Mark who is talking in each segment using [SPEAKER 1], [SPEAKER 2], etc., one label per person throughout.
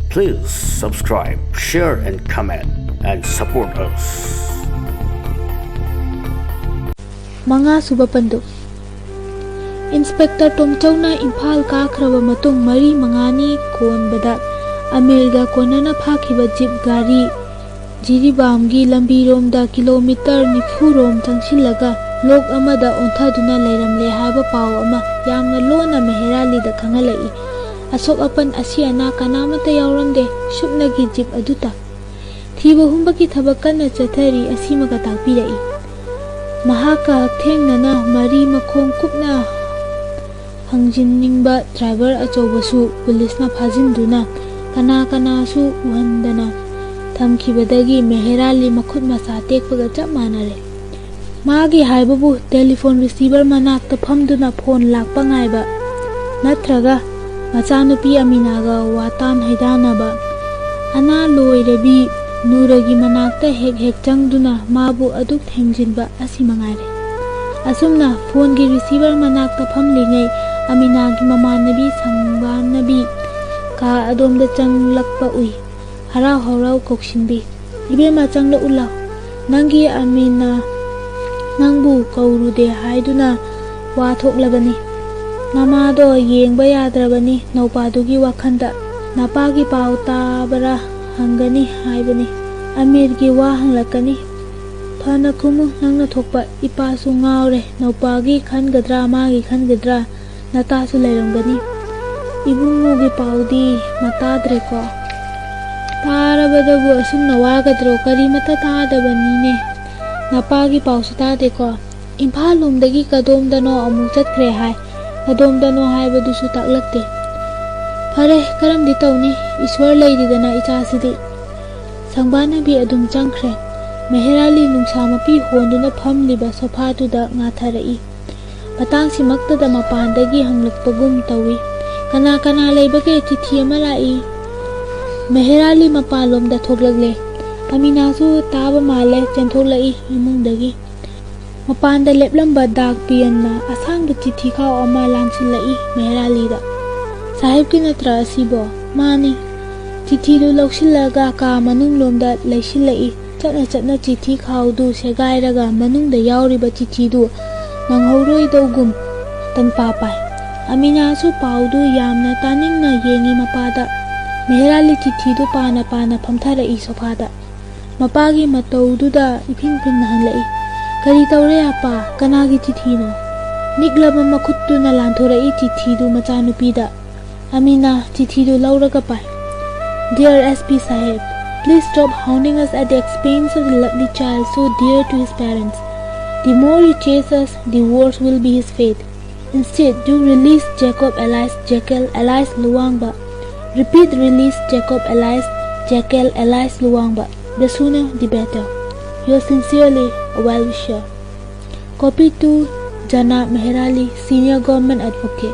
[SPEAKER 1] Please subscribe, share and comment and support us.
[SPEAKER 2] Manga suba panduk. Inspector Tomchowna Imphal kakraba matung mari mangani konbada Amirga konana phakiba jeep gari Jiribamgi lambiromda kilometer nifurom changsilaga lok amada onthaduna leiramle haba paw ama yamna lona Meherali da khangalai asok apan asiana kanamata yauramde shupnagi jeep aduta thiba humbaki thabakanna chathari asimaga takpirai mahaka thengnana mari makhong kupna hangjiningba driver achobasu pulisna phajinduna kana su uhandana thamkhibadagi Meherali makhut masa tekpaga chap manare magi haibabu telephone receiver manakta phamduna phone lakpa ngaiba natraga machanupi Aminaga watan haidanaba ana loirebi Nuragi manakta hek changduna mabu aduk thengjinba asimangaire asumna phone gi receiver manakta phamlingai Aminagi mamanabi sangbanabi ka adomda changlakpa ui harau harau kokshinbi ibema changla ula nangi Amina nangbu kaurude haiduna wa thoklabani namado yengba yadrabani naupadugi wakhanda napagi pau tabara hangani haibani Amirgi wa hanglakani phana kumu nangna thokpa ipasu ngaure naupagi khangadra magi khangadra natasu leirongani ibungugi paudi matadre ko tarabadabu asumna wagadro karimata tadabanine napagi pausu tade ko Imphal lomdagi kadomdano amuk chatkre hai kadomdano haibadusu taklakte phare karamdi tawni Iswar leiridana ichasidi sangbanabi adum changkhre Meherali nungsa mapi honduna phamliba sofatuda ngatharai patangsi maktada mapandagi hanglakpagum tawi kana leibage chithi ama lai Meherali mapalomda thoklagle Aminasu taba male chentholai imungdagi mapanda leplamba dak pianna asangba chithi khaw ama lansilai Meherali da sahib ki natra asibo mani chithi du lausilaga ka manung lomda leisilai chatna chithi khaw du segairaga manungda yauriba chithi du nanghoroi dogum tanpa pai Aminasu paudu yamna taningna yengi mapada Meherali chithi du pana phamtharai sofada mapagi mataududa ipingping nahanlai kari tawre apa kanagi chithi no niglaba makhuttuna lanthorai chithi du machanupida Amina chithi du lauraga pai Dear SP Sahib, please stop hounding us at the expense of the lovely child so dear to his parents. The more you chase us, the worse will be his fate. Instead, do release Jacob alias Jekyll alias Luangba. Repeat, release Jacob alias Jekyll alias Luangba. The sooner the better. Yours sincerely, a well-wisher. Copy to Jana Meherali, Senior Government Advocate.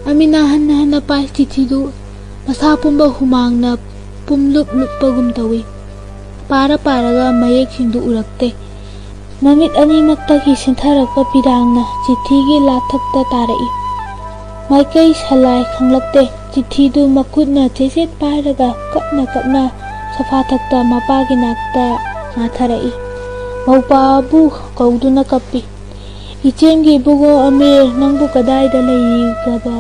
[SPEAKER 2] Amina hanna pa chithi du masa pumba humangna pumlup pagum tawi paraga mayek hindu urakte mamit animakta ki sintharakpa pirangna chithi gi lathakta tarai maikai salai khanglakte chithi du makutna cheset paraga kapna safa thakta mapagi nakta ngatharai maupa bu kauduna kapi ichengi bugo Amir nangbu kadai da lei gaba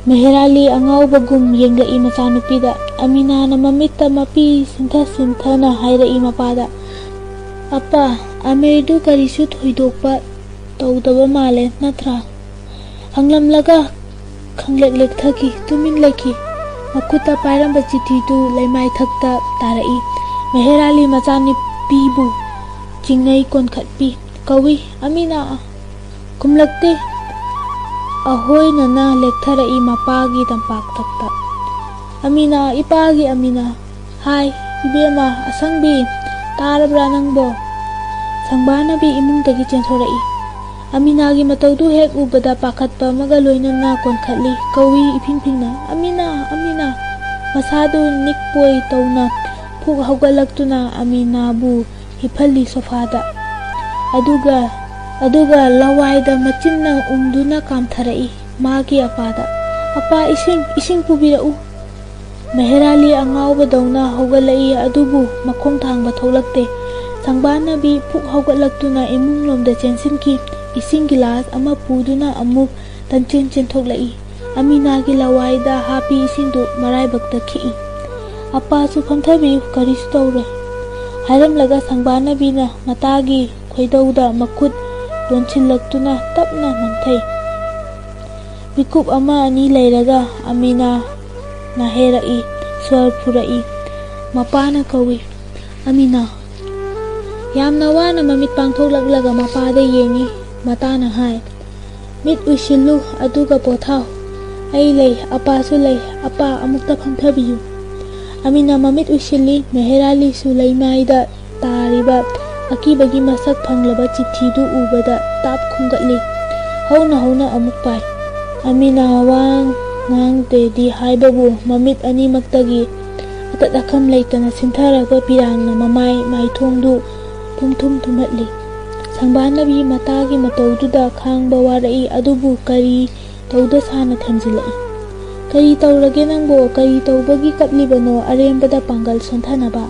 [SPEAKER 2] Meherali angau bagum yengai machanupida Amina na mamitta mapi sintha na hairai mapada apa Amir du karisu thoidokpa tawdaba male natra hanglamlaga khanglek thaki tumin leki makuta pairamba chithi tu leimai thakta tarai Meherali machani pibu chingai kon khatpi kawi Amina kumlakte ahoy nana lektharai mapagi tampak takta Amina ipagi Amina hai ibema asangbi tarabra nangbo sangbanabi imungdagi chenthorai Aminagi mataudu hek ubada pakhatpa maga loinana konkhatli kawi ipingpingna Amina masadu nikpoi tawna phuk hawgalaktuna Amina bu hiphalli sofada aduga lawaida machinna umduna kamtharai magi apada apa ising pubirau ꯃꯦꯍꯦꯔꯥꯂꯤ ꯑꯉꯥꯎꯕꯗꯧꯅ ꯍꯧꯒꯠꯂꯛꯏ ꯑꯗꯨꯕꯨ ꯃꯈꯣꯡ ꯊꯥꯡꯕ ꯊꯣꯛꯂꯛꯇꯦ꯫ ꯁꯪꯕꯥꯅꯕꯤ ꯄꯨꯛ ꯍꯧꯒꯠꯂꯛꯇꯨꯅ ꯏꯃꯨꯡꯂꯣꯝꯗ ꯆꯦꯟꯁꯤꯟꯈꯤ꯫ ꯏꯁꯤꯡ ꯒꯤꯂꯥꯁ ꯑꯃ ꯄꯨꯗꯨꯅ ꯑꯃꯨꯛ ꯂꯝꯖꯦꯟ ꯆꯦꯟꯊꯣꯛꯂꯛꯏ꯫ ꯑꯃꯤꯅꯥꯒꯤ ꯂꯋꯥꯏꯗ ꯍꯥꯞꯄꯤ ꯏꯁꯤꯡꯗꯨ ꯃꯔꯥꯏꯕꯛꯇ ꯈꯤꯛꯏ꯫ "ꯑꯄꯥꯁꯨ ꯐꯝꯊꯕꯤꯌꯨ, ꯀꯔꯤꯁꯨ ꯇꯧꯔꯣꯏ" ꯍꯥꯏꯔꯝꯂꯒ ꯁꯪꯕꯥꯅꯕꯤꯅ ꯃꯇꯥꯒꯤ ꯈꯣꯏꯗꯧꯗ ꯃꯈꯨꯠ ꯂꯣꯟꯁꯤꯜꯂꯛꯇꯨꯅ ꯇꯞꯅ ꯅꯝꯊꯩ꯫ ꯃꯤꯀꯨꯞ ꯑꯃ ꯑꯅꯤ ꯂꯩꯔꯒ ꯑꯃꯤꯅꯥ ꯅꯥꯍꯦꯔꯛꯏ, ꯁ꯭ꯋꯔ ꯐꯨꯔꯛꯏ꯫ ꯃꯄꯥꯅ ꯀꯧꯏ, "ꯑꯃꯤꯅꯥ"꯫ ꯌꯥꯝꯅ ꯋꯥꯅ ꯃꯃꯤꯠ ꯄꯥꯡꯊꯣꯛꯂꯛꯂꯒ ꯃꯄꯥꯗ ꯌꯦꯡꯏ꯫ ꯃꯇꯥꯅ ꯍꯥꯏ, "ꯃꯤꯠ ꯎꯏꯁꯤꯜꯂꯨ ꯑꯗꯨꯒ ꯄꯣꯊꯥꯎ꯫ ꯑꯩ ꯂꯩ, ꯑꯄꯥꯁꯨ ꯂꯩ, ꯑꯄꯥ ꯑꯃꯨꯛꯇ ꯐꯝꯊꯕꯤꯌꯨ"꯫ ꯑꯃꯤꯅꯥ ꯃꯃꯤꯠ ꯎꯏꯁꯤꯜꯂꯤ꯫ ꯃꯦꯍꯦꯔꯥꯂꯤꯁꯨ ꯂꯩꯃꯥꯏꯗ ꯇꯥꯔꯤꯕ ꯑꯀꯤꯕꯒꯤ ꯃꯁꯛ ꯐꯪꯂꯕ ꯆꯤꯊꯤꯗꯨ ꯎꯕꯗ ꯇꯥꯞ ꯈꯨꯝꯒꯠꯂꯤ꯫ ꯍꯧꯅ ꯍꯧꯅ ꯑꯃꯨꯛ ꯄꯥꯏ꯫ ꯑꯃꯤꯅꯥ ꯋꯥ ꯉꯥꯡꯗꯦꯗꯤ ꯍꯥꯏꯕꯕꯨ ꯃꯃꯤꯠ ꯑꯅꯤꯃꯛꯇꯒꯤ ꯑꯇꯠ ꯑꯈꯝ ꯂꯩꯇꯅ ꯁꯤꯟꯊꯔꯒ ꯄꯤꯔꯥꯡꯅ ꯃꯃꯥꯏ ꯃꯥꯏꯊꯣꯡꯗꯨ ꯄꯨꯝꯊꯨꯝ ꯊꯨꯝꯍꯠꯂꯤ꯫ ꯁꯪꯕꯥꯅꯕꯤ ꯃꯇꯥꯒꯤ ꯃꯇꯧꯗꯨꯗ ꯈꯥꯡꯕ ꯋꯥꯔꯛꯏ ꯑꯗꯨꯕꯨ ꯀꯔꯤ ꯇꯧꯗꯁꯥꯅ ꯊꯦꯝꯖꯤꯜꯂꯛꯏ꯫ "ꯀꯔꯤ ꯇꯧꯔꯒꯦ ꯅꯪꯕꯣ? ꯀꯔꯤ ꯇꯧꯕꯒꯤ ꯀꯞꯂꯤꯕꯅꯣ?" ꯑꯔꯦꯝꯕꯗ ꯄꯥꯡꯒꯜ ꯁꯣꯟꯊꯅꯕ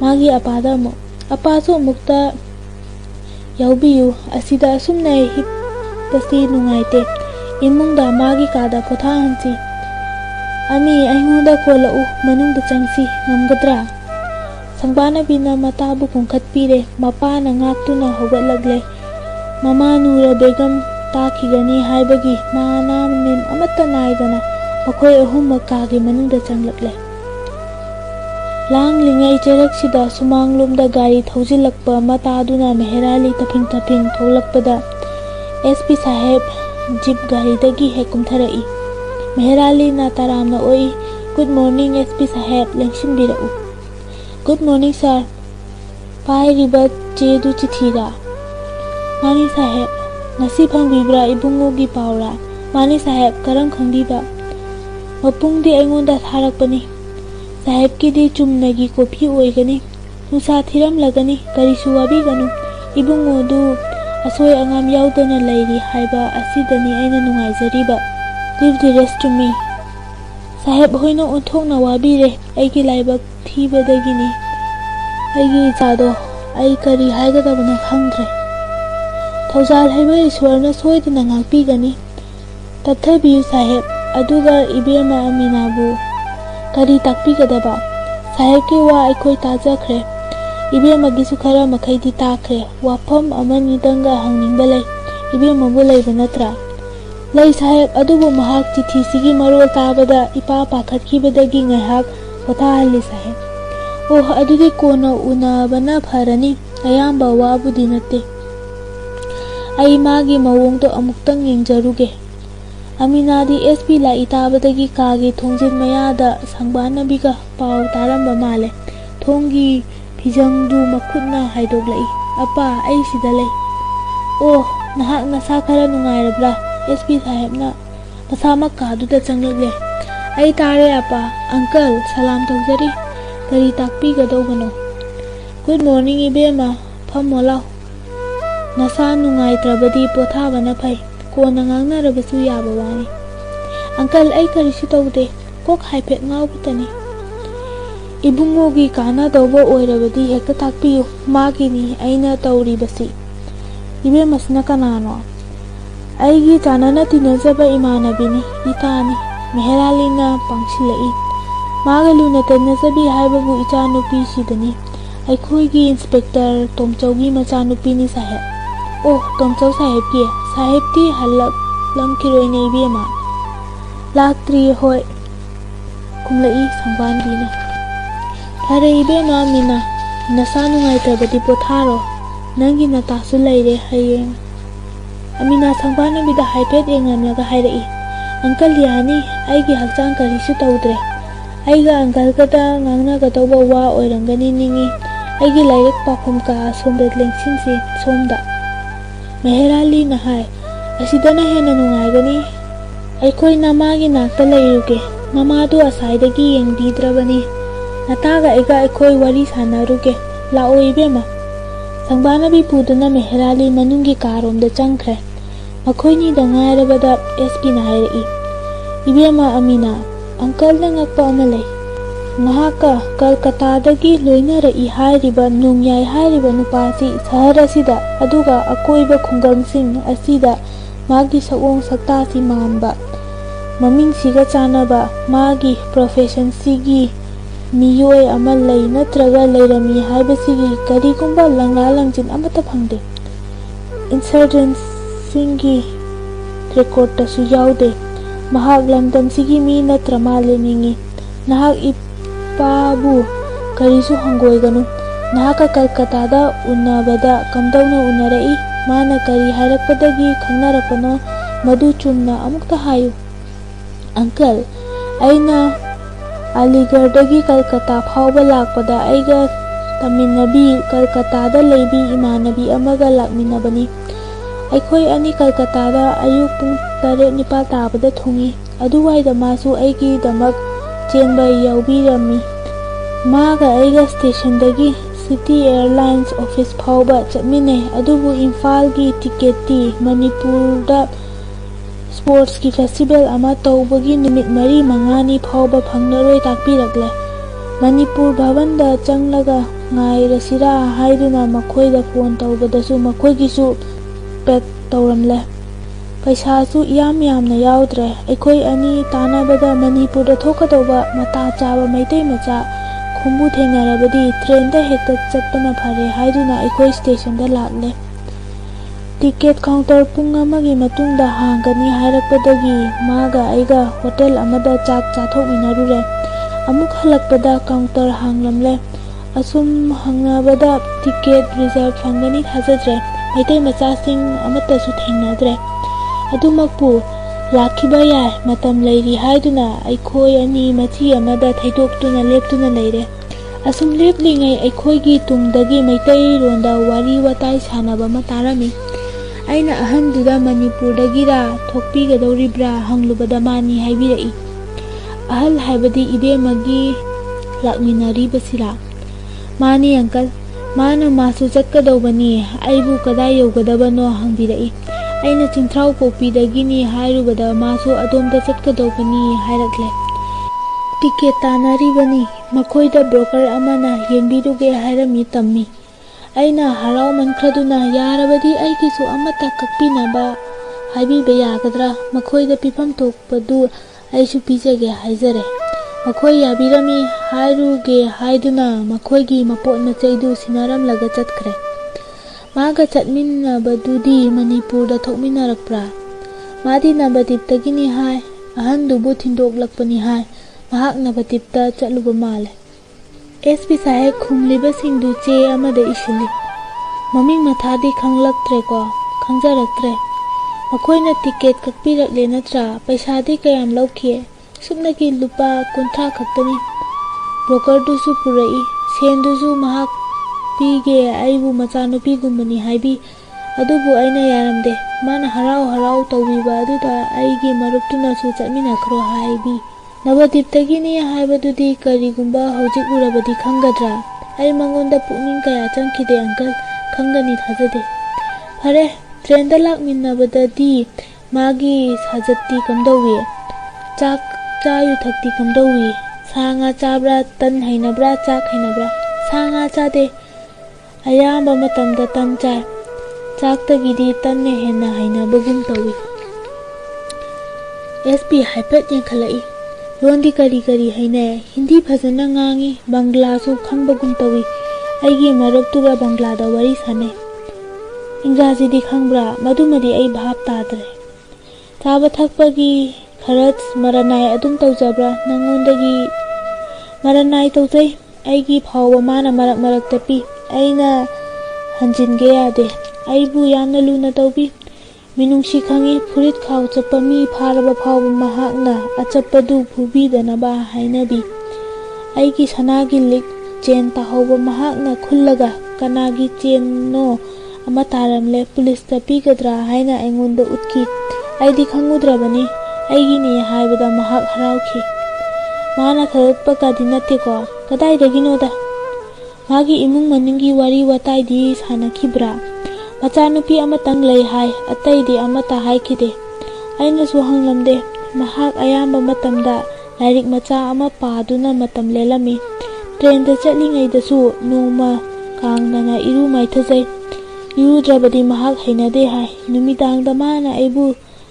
[SPEAKER 2] ꯃꯥꯒꯤ ꯑꯄꯥꯗ ꯑꯃꯨꯛ, "ꯑꯄꯥꯁꯨ ꯑꯃꯨꯛꯇ ꯌꯥꯎꯕꯤꯌꯨ, ꯑꯁꯤꯗ ꯑꯁꯨꯝꯅ ꯍꯤꯞꯄꯁꯤ ꯅꯨꯡꯉꯥꯏꯇꯦ, ꯏꯃꯨꯡꯗ ꯃꯥꯒꯤ ꯀꯥꯗ ꯄꯣꯊꯥꯍꯟꯁꯤ"꯫ "ꯑꯃꯤ, ꯑꯩꯉꯣꯟꯗ ꯀꯣꯜꯂꯛꯎ, ꯃꯅꯨꯡꯗ ꯆꯪꯁꯤ, ꯉꯝꯒꯗ꯭ꯔꯥ"? ꯁꯪꯕꯥꯅꯕꯤꯅ ꯃꯇꯥꯕꯨ ꯀꯨꯝꯈꯠꯄꯤꯔꯦ꯫ ꯃꯄꯥꯅ ꯉꯥꯛꯇꯨꯅ ꯍꯧꯒꯠꯂꯛꯂꯦ꯫ ꯃꯃꯥ ꯅꯨꯔ ꯕꯦꯒꯝ ꯇꯥꯈꯤꯒꯅꯤ ꯍꯥꯏꯕꯒꯤ ꯃꯅꯥ ꯃꯅꯤꯟ ꯑꯃꯠꯇ ꯅꯥꯏꯗꯅ ꯃꯈꯣꯏ ꯑꯍꯨꯝꯃꯛ ꯀꯥꯒꯤ ꯃꯅꯨꯡꯗ ꯆꯪꯂꯛꯂꯦ꯫ ꯂꯥꯡꯂꯤꯉꯩ ꯆꯩꯔꯛꯁꯤꯗ ꯁꯨꯃꯥꯡꯂꯣꯝꯗ ꯒꯥꯔꯤ ꯊꯧꯖꯤꯜꯂꯛꯄ ꯃꯇꯥꯗꯨꯅ ꯃꯦꯍꯦꯔꯥꯂꯤ ꯇꯐꯤꯡ ꯇꯐꯤꯡ ꯊꯣꯛꯂꯛꯄꯗ ꯑꯦꯁ ꯄꯤ ꯁꯥꯍꯦꯕ ꯖꯤꯞ ꯒꯥꯔꯤꯗꯒꯤ ꯍꯦꯛ ꯀꯨꯝꯊꯔꯛꯏ꯫ ꯃꯦꯍꯦꯔꯥꯂꯤꯅ ꯇꯔꯥꯝꯅ ꯑꯣꯛꯏ, "ꯒꯨꯗ ꯃꯣꯔꯅꯤꯡ ꯑꯦꯁ ꯄꯤ ꯁꯥꯍꯦꯕ, ꯂꯦꯡꯁꯤꯟꯕꯤꯔꯛꯎ"꯫ "Good morning sir". "ꯄꯥꯏꯔꯤꯕ ꯆꯦꯗꯨ ꯆꯤꯊꯤꯔꯥ"? "ꯃꯥꯅꯤ ꯁꯥꯍꯦꯕ"꯫ "ꯉꯁꯤ ꯐꯪꯕꯤꯕ꯭ꯔꯥ? ꯏꯕꯨꯡꯉꯣꯒꯤ ꯄꯥꯎꯔꯥ"? "ꯃꯥꯅꯤ ꯁꯥꯍꯦꯕ"꯫ "ꯀꯔꯝ ꯈꯪꯕꯤꯕ"? "ꯃꯄꯨꯡꯗꯤ ꯑꯩꯉꯣꯟꯗ ꯊꯥꯔꯛꯄꯅꯤ"꯫ "ꯁꯥꯍꯦꯕꯀꯤꯗꯤ ꯆꯨꯝꯅꯒꯤ ꯀꯣꯐꯤ ꯑꯣꯏꯒꯅꯤ, ꯅꯨꯡꯁꯥ ꯊꯤꯔꯝꯂꯒꯅꯤ, ꯀꯔꯤꯁꯨ ꯋꯥꯕꯤꯒꯅꯨ, ꯏꯕꯨꯡꯉꯣꯗꯨ ꯑꯁꯣꯏ ꯑꯉꯥꯝ ꯌꯥꯎꯗꯅ ꯂꯩꯔꯤ ꯍꯥꯏꯕ ꯑꯁꯤꯗꯅꯤ ꯑꯩꯅ ꯅꯨꯡꯉꯥꯏꯖꯔꯤꯕ"꯫ "ꯂꯤꯚ ꯗꯤ ꯔꯦꯁ ꯇꯨ ꯃꯤ"꯫ ꯁꯥꯍꯦꯕ ꯍꯣꯏꯅ ꯑꯣꯟꯊꯣꯛꯅ ꯋꯥꯕꯤꯔꯦ, ꯑꯩꯒꯤ ꯂꯥꯏꯕꯛ ꯊꯤꯕꯗꯒꯤꯅꯤ ꯑꯩꯒꯤ ꯏꯆꯥꯗꯣ, ꯑꯩ ꯀꯔꯤ ꯍꯥꯏꯒꯗꯕꯅꯣ ꯈꯪꯗ꯭ꯔꯦ꯫ ꯊꯧꯖꯥꯜ ꯍꯩꯕ ꯏꯁ꯭ꯋꯔꯅ ꯁꯣꯏꯗꯅ ꯉꯥꯛꯄꯤꯒꯅꯤ꯫ ꯇꯞꯊꯕꯤꯌꯨ ꯁꯥꯍꯦꯕ, ꯑꯗꯨꯒ ꯏꯕꯦꯝꯃ ꯑꯃꯤꯅꯥꯕꯨ ꯀꯔꯤ ꯇꯥꯛꯄꯤꯒꯗꯕ"? "ꯁꯥꯍꯦꯕꯀꯤ ꯋꯥ ꯑꯩꯈꯣꯏ ꯇꯥꯖꯈ꯭ꯔꯦ, ꯏꯕꯦꯝꯃꯒꯤꯁꯨ ꯈꯔ ꯃꯈꯩꯗꯤ ꯇꯥꯈ꯭ꯔꯦ꯫ ꯋꯥꯐꯝ ꯑꯃꯅꯤꯗꯪꯒ ꯍꯪꯅꯤꯡꯕ ꯂꯩ, ꯏꯕꯦꯝꯃꯕꯨ ꯂꯩꯕ ꯅꯠꯇ꯭ꯔꯥ"? "ꯂꯩ ꯁꯥꯍꯦꯕ, ꯑꯗꯨꯕꯨ ꯃꯍꯥꯛ ꯆꯤꯊꯤꯁꯤꯒꯤ ꯃꯔꯣꯜ ꯇꯥꯕꯗ ꯏꯄꯥ ꯄꯥꯈꯠꯈꯤꯕꯗꯒꯤ ꯉꯥꯏꯍꯥꯛ ꯄꯣꯊꯥꯍꯜꯂꯤ ꯁꯥꯍꯦꯕ"꯫ "ꯑꯣ, ꯑꯗꯨꯗꯤ ꯀꯣꯟꯅ ꯎꯅꯕꯅ ꯐꯔꯅꯤ, ꯑꯌꯥꯝꯕ ꯋꯥꯕꯨꯗꯤ ꯅꯠꯇꯦ꯫ ꯑꯩ ꯃꯥꯒꯤ ꯃꯑꯣꯡꯗꯣ ꯑꯃꯨꯛꯇꯪ ꯌꯦꯡꯖꯔꯨꯒꯦ"꯫ ꯑꯃꯤꯅꯥꯗꯤ ꯑꯦꯁ ꯄꯤ ꯂꯥꯛꯏ ꯇꯥꯕꯗꯒꯤ ꯀꯥꯒꯤ ꯊꯣꯡꯖꯤꯟ ꯃꯌꯥꯗ ꯁꯪꯕꯥꯅꯕꯤꯒ ꯄꯥꯎ ꯇꯥꯔꯝꯕ ꯃꯥꯜꯂꯦ꯫ ꯊꯣꯡꯒꯤ ꯐꯤꯖꯪꯗꯨ ꯃꯈꯨꯠꯅ ꯍꯥꯏꯗꯣꯛꯂꯛꯏ꯫ "ꯑꯄꯥ, ꯑꯩ ꯁꯤꯗ ꯂꯩ"꯫ "ꯑꯣ, ꯅꯍꯥꯛ ꯅꯁꯥ ꯈꯔ ꯅꯨꯡꯉꯥꯏꯔꯕ꯭ꯔꯥ"? ꯑꯦꯁ ꯄꯤ ꯁꯥꯍꯦꯕꯅ ꯃꯁꯥꯃꯛ ꯀꯥꯗꯨꯗ ꯆꯪꯂꯛꯂꯦ꯫ "ꯑꯩ ꯇꯥꯔꯦ ꯑꯄꯥ"꯫ "ꯑꯪꯀꯜ, ꯁꯂꯥꯝ ꯇꯧꯖꯔꯤ, ꯀꯔꯤ ꯇꯥꯛꯄꯤꯒꯗꯧꯕꯅꯣ"? "ꯒꯨꯗ ꯃꯣꯔꯅꯤꯡ ꯏꯕꯦꯝꯃ, ꯐꯝꯃꯣ ꯂꯥꯎ. ꯅꯁꯥ ꯅꯨꯡꯉꯥꯏꯇ꯭ꯔꯕꯗꯤ ꯄꯣꯊꯥꯕꯅ ꯐꯩ, ꯀꯣꯟꯅ ꯉꯥꯡꯅꯔꯕꯁꯨ ꯌꯥꯕ ꯋꯥꯅꯤ"꯫ "ꯑꯪꯀꯜ, ꯑꯩ ꯀꯔꯤꯁꯨ ꯇꯧꯗꯦ, ꯀꯣꯛ ꯍꯥꯏꯐꯦꯠ ꯉꯥꯎꯕꯇꯅꯤ"꯫ "ꯏꯕꯨꯡꯉꯣꯒꯤ ꯀꯥꯟꯅꯗꯧꯕ ꯑꯣꯏꯔꯕꯗꯤ ꯍꯦꯛꯇ ꯇꯥꯛꯄꯤꯌꯨ, ꯃꯥꯒꯤꯅꯤ ꯑꯩꯅ ꯇꯧꯔꯤꯕꯁꯤ"꯫ "ꯏꯕꯦꯝꯃꯁꯤꯅ ꯀꯅꯥꯅꯣ"? "ꯑꯩꯒꯤ ꯆꯥꯟꯅꯅ ꯇꯤꯟꯅꯖꯕ ꯏꯃꯥꯟꯅꯕꯤꯅꯤ, ꯏꯇꯥꯅꯤ"꯫ ꯃꯦꯍꯦꯔꯥꯂꯤꯅ ꯄꯪꯁꯤꯜꯂꯛꯏ꯫ "ꯃꯥꯒ ꯂꯨꯅ ꯇꯤꯟꯅꯖꯕꯤ ꯍꯥꯏꯕꯕꯨ ꯏꯆꯥꯅꯨꯄꯤꯁꯤꯗꯅꯤ, ꯑꯩꯈꯣꯏꯒꯤ ꯏꯟꯁꯄꯦꯛꯇꯔ ꯇꯣꯝꯆꯧꯒꯤ ꯃꯆꯥꯅꯨꯄꯤꯅꯤ ꯁꯥꯍꯦꯕ"꯫ "ꯑꯣ, ꯇꯣꯝꯆꯧ ꯁꯥꯍꯦꯕꯀꯤ? ꯁꯥꯍꯦꯕꯇꯤ ꯍꯜꯂꯛꯂꯝꯈꯤꯔꯣꯏꯅꯦ ꯏꯕꯦꯝꯃ"꯫ "ꯂꯥꯛꯇ꯭ꯔꯤꯌꯦ ꯍꯣꯏ", ꯈꯨꯝꯂꯛꯏ ꯁꯪꯕꯥꯅꯕꯤꯅ꯫ "ꯐꯔꯦ ꯏꯕꯦꯝꯃ ꯑꯃꯤꯅꯥ, ꯅꯁꯥ ꯅꯨꯡꯉꯥꯏꯇ꯭ꯔꯕꯗꯤ ꯄꯣꯊꯥꯔꯣ, ꯅꯪꯒꯤ ꯅꯇꯥꯁꯨ ꯂꯩꯔꯦ, ꯍꯌꯦꯡ"꯫ ꯑꯃꯤꯅꯥ ꯁꯪꯕꯥꯅꯕꯤꯗ ꯍꯥꯏꯐꯦꯠ ꯌꯦꯡꯂꯝꯂꯒ ꯍꯥꯏꯔꯛꯏ, "ꯑꯪꯀꯜ ꯌꯥꯅꯤ, ꯑꯩꯒꯤ ꯍꯛꯆꯥꯡ ꯀꯔꯤꯁꯨ ꯇꯧꯗ꯭ꯔꯦ. ꯑꯩꯒ ꯑꯪꯀꯜꯒꯗ ꯉꯥꯡꯅꯒꯗꯧꯕ ꯋꯥ ꯑꯣꯏꯔꯝꯒꯅꯤ ꯅꯤꯡꯏ, ꯑꯩꯒꯤ ꯂꯥꯏꯔꯤꯛ ꯄꯥꯐꯝ ꯀꯥ ꯑꯁꯣꯝꯗ ꯂꯦꯡꯁꯤꯟꯁꯤ, ꯁꯣꯝꯗ"꯫ ꯃꯦꯍꯦꯔꯥꯂꯤꯅ ꯍꯥꯏ, "ꯑꯁꯤꯗꯅ ꯍꯦꯟꯅ ꯅꯨꯡꯉꯥꯏꯒꯅꯤ, ꯑꯩꯈꯣꯏ ꯅꯃꯥꯒꯤ ꯅꯥꯛꯇ ꯂꯩꯔꯨꯒꯦ, ꯅꯃꯥꯗꯨ ꯑꯁꯥꯏꯗꯒꯤ ꯌꯦꯡꯕꯤꯗ꯭ꯔꯕꯅꯤ, ꯅꯇꯥꯒ ꯑꯩꯒ ꯑꯩꯈꯣꯏ ꯋꯥꯔꯤ ꯁꯥꯟꯅꯔꯨꯒꯦ, ꯂꯥꯛꯑꯣ ꯏꯕꯦꯝꯃ"꯫ ꯁꯪꯕꯥꯅꯕꯤ ꯄꯨꯗꯨꯅ ꯃꯦꯍꯦꯔꯥꯂꯤ ꯃꯅꯨꯡꯒꯤ ꯀꯥꯔꯣꯝꯗ ꯆꯪꯈ꯭ꯔꯦ꯫ ꯃꯈꯣꯏꯅꯤꯗ ꯉꯥꯏꯔꯕꯗ ꯑꯦꯁ ꯄꯤꯅ ꯍꯥꯏꯔꯛꯏ, "ꯏꯕꯦꯝꯃ ꯑꯃꯤꯅꯥ, Uncle-na ngakpa ama lay. Nahaka Kolkatadagi loinaraki hairiba Nungyai hairiba nupasi sahar asida aduga akoiba khungamsing asida magi sawong saktasi manganba. Maming siga chanaba magi profession sigi miyoi ama lay natraga lairami haibasigi karigumba langla langjin amata phangde. Insurgents singi record tasu yaude. Mahak lamdam sigi mi natra maleningi. Nahak ipabu karisu hangoi ganu. Nahaka Kolkatada unabada kamdauna unarai. Mana kari harakpadagi khangnarapano madu chumna amukta hayu. Uncle, aina Aligarhdagi Kolkata phauba lakpada aiga taminabi Kolkatada leibi imanabi amaga lakminabani. Aikhoi ani Kolkatada ayuk pung 7-9 tabada thungi. Aduwaida masu aigi damak chenba yaubirami. Maga aiga station dagi City Airlines office phauba chatmine. Adubu Imphal gi ticket ti Manipurda sports ki festival ama tawbagi numit 4-5 phauba phangnaroi takpirakle. Manipur Bhavan da changlaga ngairasira haiduna makhoida phone tawbadasu makhoigisu pek tawramle. Paisasu yamna yaudre. Aikhoi ani tanabada Manipurda thokadauba mata chaba maitai macha khumbu thengarabadi train da hekta chatpana phare haiduna aikhoi station da lakle. Ticket counter pung amagi matungda hangani hairakpadagi maga aiga hotel amada chak chathokminarure. Amuk halakpada counter hanglamle. Asum hangnabada ticket reserve fangani thajadre. Maitai machasing amatasu thengnadre. Adumakpu lakhiba yai matam leiri haiduna aikhoi ani machi amada thaidoktuna leptuna leire. Asum leplingai aikhoi gi tungdagi maitai ronda wari watai sanaba matarami. Aina ahanduda Manipurdagira thokpigadoribra hanglubada mani haibirai. Ahal haibadi ibemagi lakminaribasira. Mani uncle, mana masu chatkadobani aibu kadai yaugadabano hangbirai. Aina Chintrau Pokpidagini hairubada masu adomda chatkadobani hairakle. Ticket tanaribani makhoida broker amana yengbiruge hairami tammi. Aina harau mankhraduna yarabadi aigisu amata kakpinaba haibiba yagadra makhoida pifam thokpadu aisu pijage haizare. Makhoi yabirami hairuge haiduna makhoigi mapot machaidu sinaramlaga chatkre. Maga chatminabadudi Manipurda thokminarakpra. Madi Nabadiptagini hai ahandubu thindoklakpani hai mahak Nabadipta chatluba male. SP Saheb khumliba singdu che amada ishili. Maming mathadi khanglaktre ko khangjaraktre. Makhoina ticket kakpirakle natra paisadi kayam laukhiye. Subnagi lupa kuntra khaktani. Broker dusu purai sendusu mahak pige aibu machanupi gumbani haibi. Adubu aina yaramde mana harau tawbiba aduda aigi maruptuna su chatminakhro haibi. Nabadiptagini haibadudi karigumba hojik urabadi khangadra. Ai mangonda pukning kaya changkhide uncle khangani thajade. Phare train da lakminnabadadi magi sajatti kamdawi. Chak chayu thakti kamdawi. Sanga chabra tan hainabra chak hainabra. Sanga chade ayamba matamda tan chai. Chaktagidi tanne henna hainabagum tawi. SP haipet yenkhalai. Londi kari haine Hindi phajana ngangi Bangla su khangbagum tawi. Aigi maruptuga Bangla da wari sane. Ingraji di khangbra madumadi ai bhab tadre. Chaba thakpagi kharaj maranai adum tawjabra nangondagi maranai tawjai. Aigi phawba mana marak tapi aina hanjinge yade. Aibu yamna luna tawbi. Minungsi khangi furit khaw chappa mi pharaba phawba mahakna achapadu phubidanaba hainabi. Aigi sanagi lik chen tahawba mahakna khullaga kanagi chen no ama taramle police ta pigadra haina aingonda utki. Aidi khangudrabani aigi ni haibada mahak harauki. Mana kharatpa kadi natte ko kadai daginoda. Magi imung maningi wari watai di sanakibra. Machanupi amatang lay hai atay di amata hai kide. Aina su hanglamde mahak ayamba matamda ꯂꯥꯏꯔꯤꯛ ꯃꯆꯥ ꯑꯃ ꯄꯥꯗꯨꯅ ꯃꯇꯝ ꯂꯦꯜꯂꯝꯃꯤ꯫ ꯇ꯭ꯔꯦꯟꯗ ꯆꯠꯂꯤꯉꯩꯗꯁꯨ ꯅꯣꯡꯃ ꯀꯥꯡꯅꯅ ꯏꯔꯨ ꯃꯥꯏꯊꯖꯩ꯫ ꯏꯔꯨꯗ꯭ꯔꯕꯗꯤ ꯃꯍꯥꯛ ꯍꯩꯅꯗꯦ ꯍꯥꯏ꯫ ꯅꯨꯃꯤꯗꯥꯡꯗ ꯃꯥꯅ ꯑꯩꯕꯨ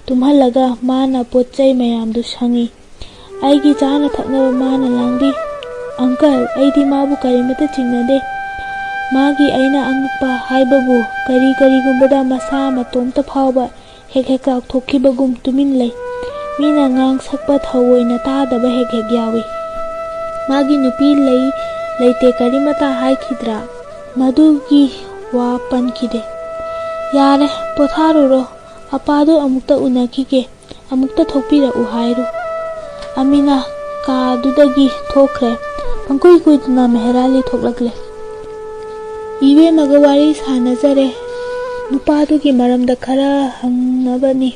[SPEAKER 2] ꯇꯨꯝꯍꯜꯂꯒ ꯃꯥꯅ ꯄꯣꯠꯆꯩ ꯃꯌꯥꯝꯗꯨ ꯁꯪꯉꯤ꯫ ꯑꯩꯒꯤ ꯆꯥꯅ ꯊꯛꯅꯕ ꯃꯥꯅ ꯂꯥꯡꯕꯤ꯫ ꯑꯪꯀꯜ, ꯑꯩꯗꯤ ꯃꯥꯕꯨ ꯀꯔꯤꯃꯠꯇ ꯆꯤꯡꯅꯗꯦ꯫ ꯃꯥꯒꯤ ꯑꯩꯅ ꯑꯉꯛꯄ ꯍꯥꯏꯕꯕꯨ ꯀꯔꯤꯒꯨꯝꯕꯗ ꯃꯁꯥ ꯃꯇꯣꯝꯇ ꯐꯥꯎꯕ ꯍꯦꯛ ꯆꯥꯎꯊꯣꯛꯈꯤꯕꯒꯨꯝ ꯇꯨꯃꯤꯟ ꯂꯩ꯫ ꯃꯤꯅ ꯉꯥꯡ ꯁꯛꯄ ꯊꯑꯣꯏꯅ ꯇꯥꯗꯕ ꯍꯦꯛ ꯌꯥꯎꯏ꯫ ꯃꯥꯒꯤ ꯅꯨꯄꯤ ꯂꯩꯇꯦ ꯀꯔꯤꯃꯠꯇ ꯍꯥꯏꯈꯤꯗ꯭ꯔꯥ? ꯃꯗꯨꯒꯤ ꯋꯥ ꯄꯟꯈꯤꯗꯦ꯫ ꯌꯥꯔꯦ, ꯄꯣꯊꯥꯔꯨꯔꯣ꯫ ꯑꯄꯥꯗꯨ ꯑꯃꯨꯛꯇ ꯎꯅꯈꯤꯒꯦ, ꯑꯃꯨꯛꯇ ꯊꯣꯛꯄꯤꯔꯛꯎ ꯍꯥꯏꯔꯨ꯫ ꯑꯃꯤꯅ ꯀꯥꯗꯨꯗꯒꯤ ꯊꯣꯛꯈ꯭ꯔꯦ꯫ ꯄꯪꯀꯨꯏ ꯀꯨꯏꯗꯅ ꯃꯦꯍꯔꯥꯂꯤ ꯊꯣꯛꯂꯛꯂꯦ꯫ ꯏꯕꯦꯝꯃꯒ ꯋꯥꯔꯤ ꯁꯥꯅꯖꯔꯦ꯫ ꯅꯨꯄꯥꯗꯨꯒꯤ ꯃꯔꯝꯗ ꯈꯔ ꯍꯪꯅꯕꯅꯤ,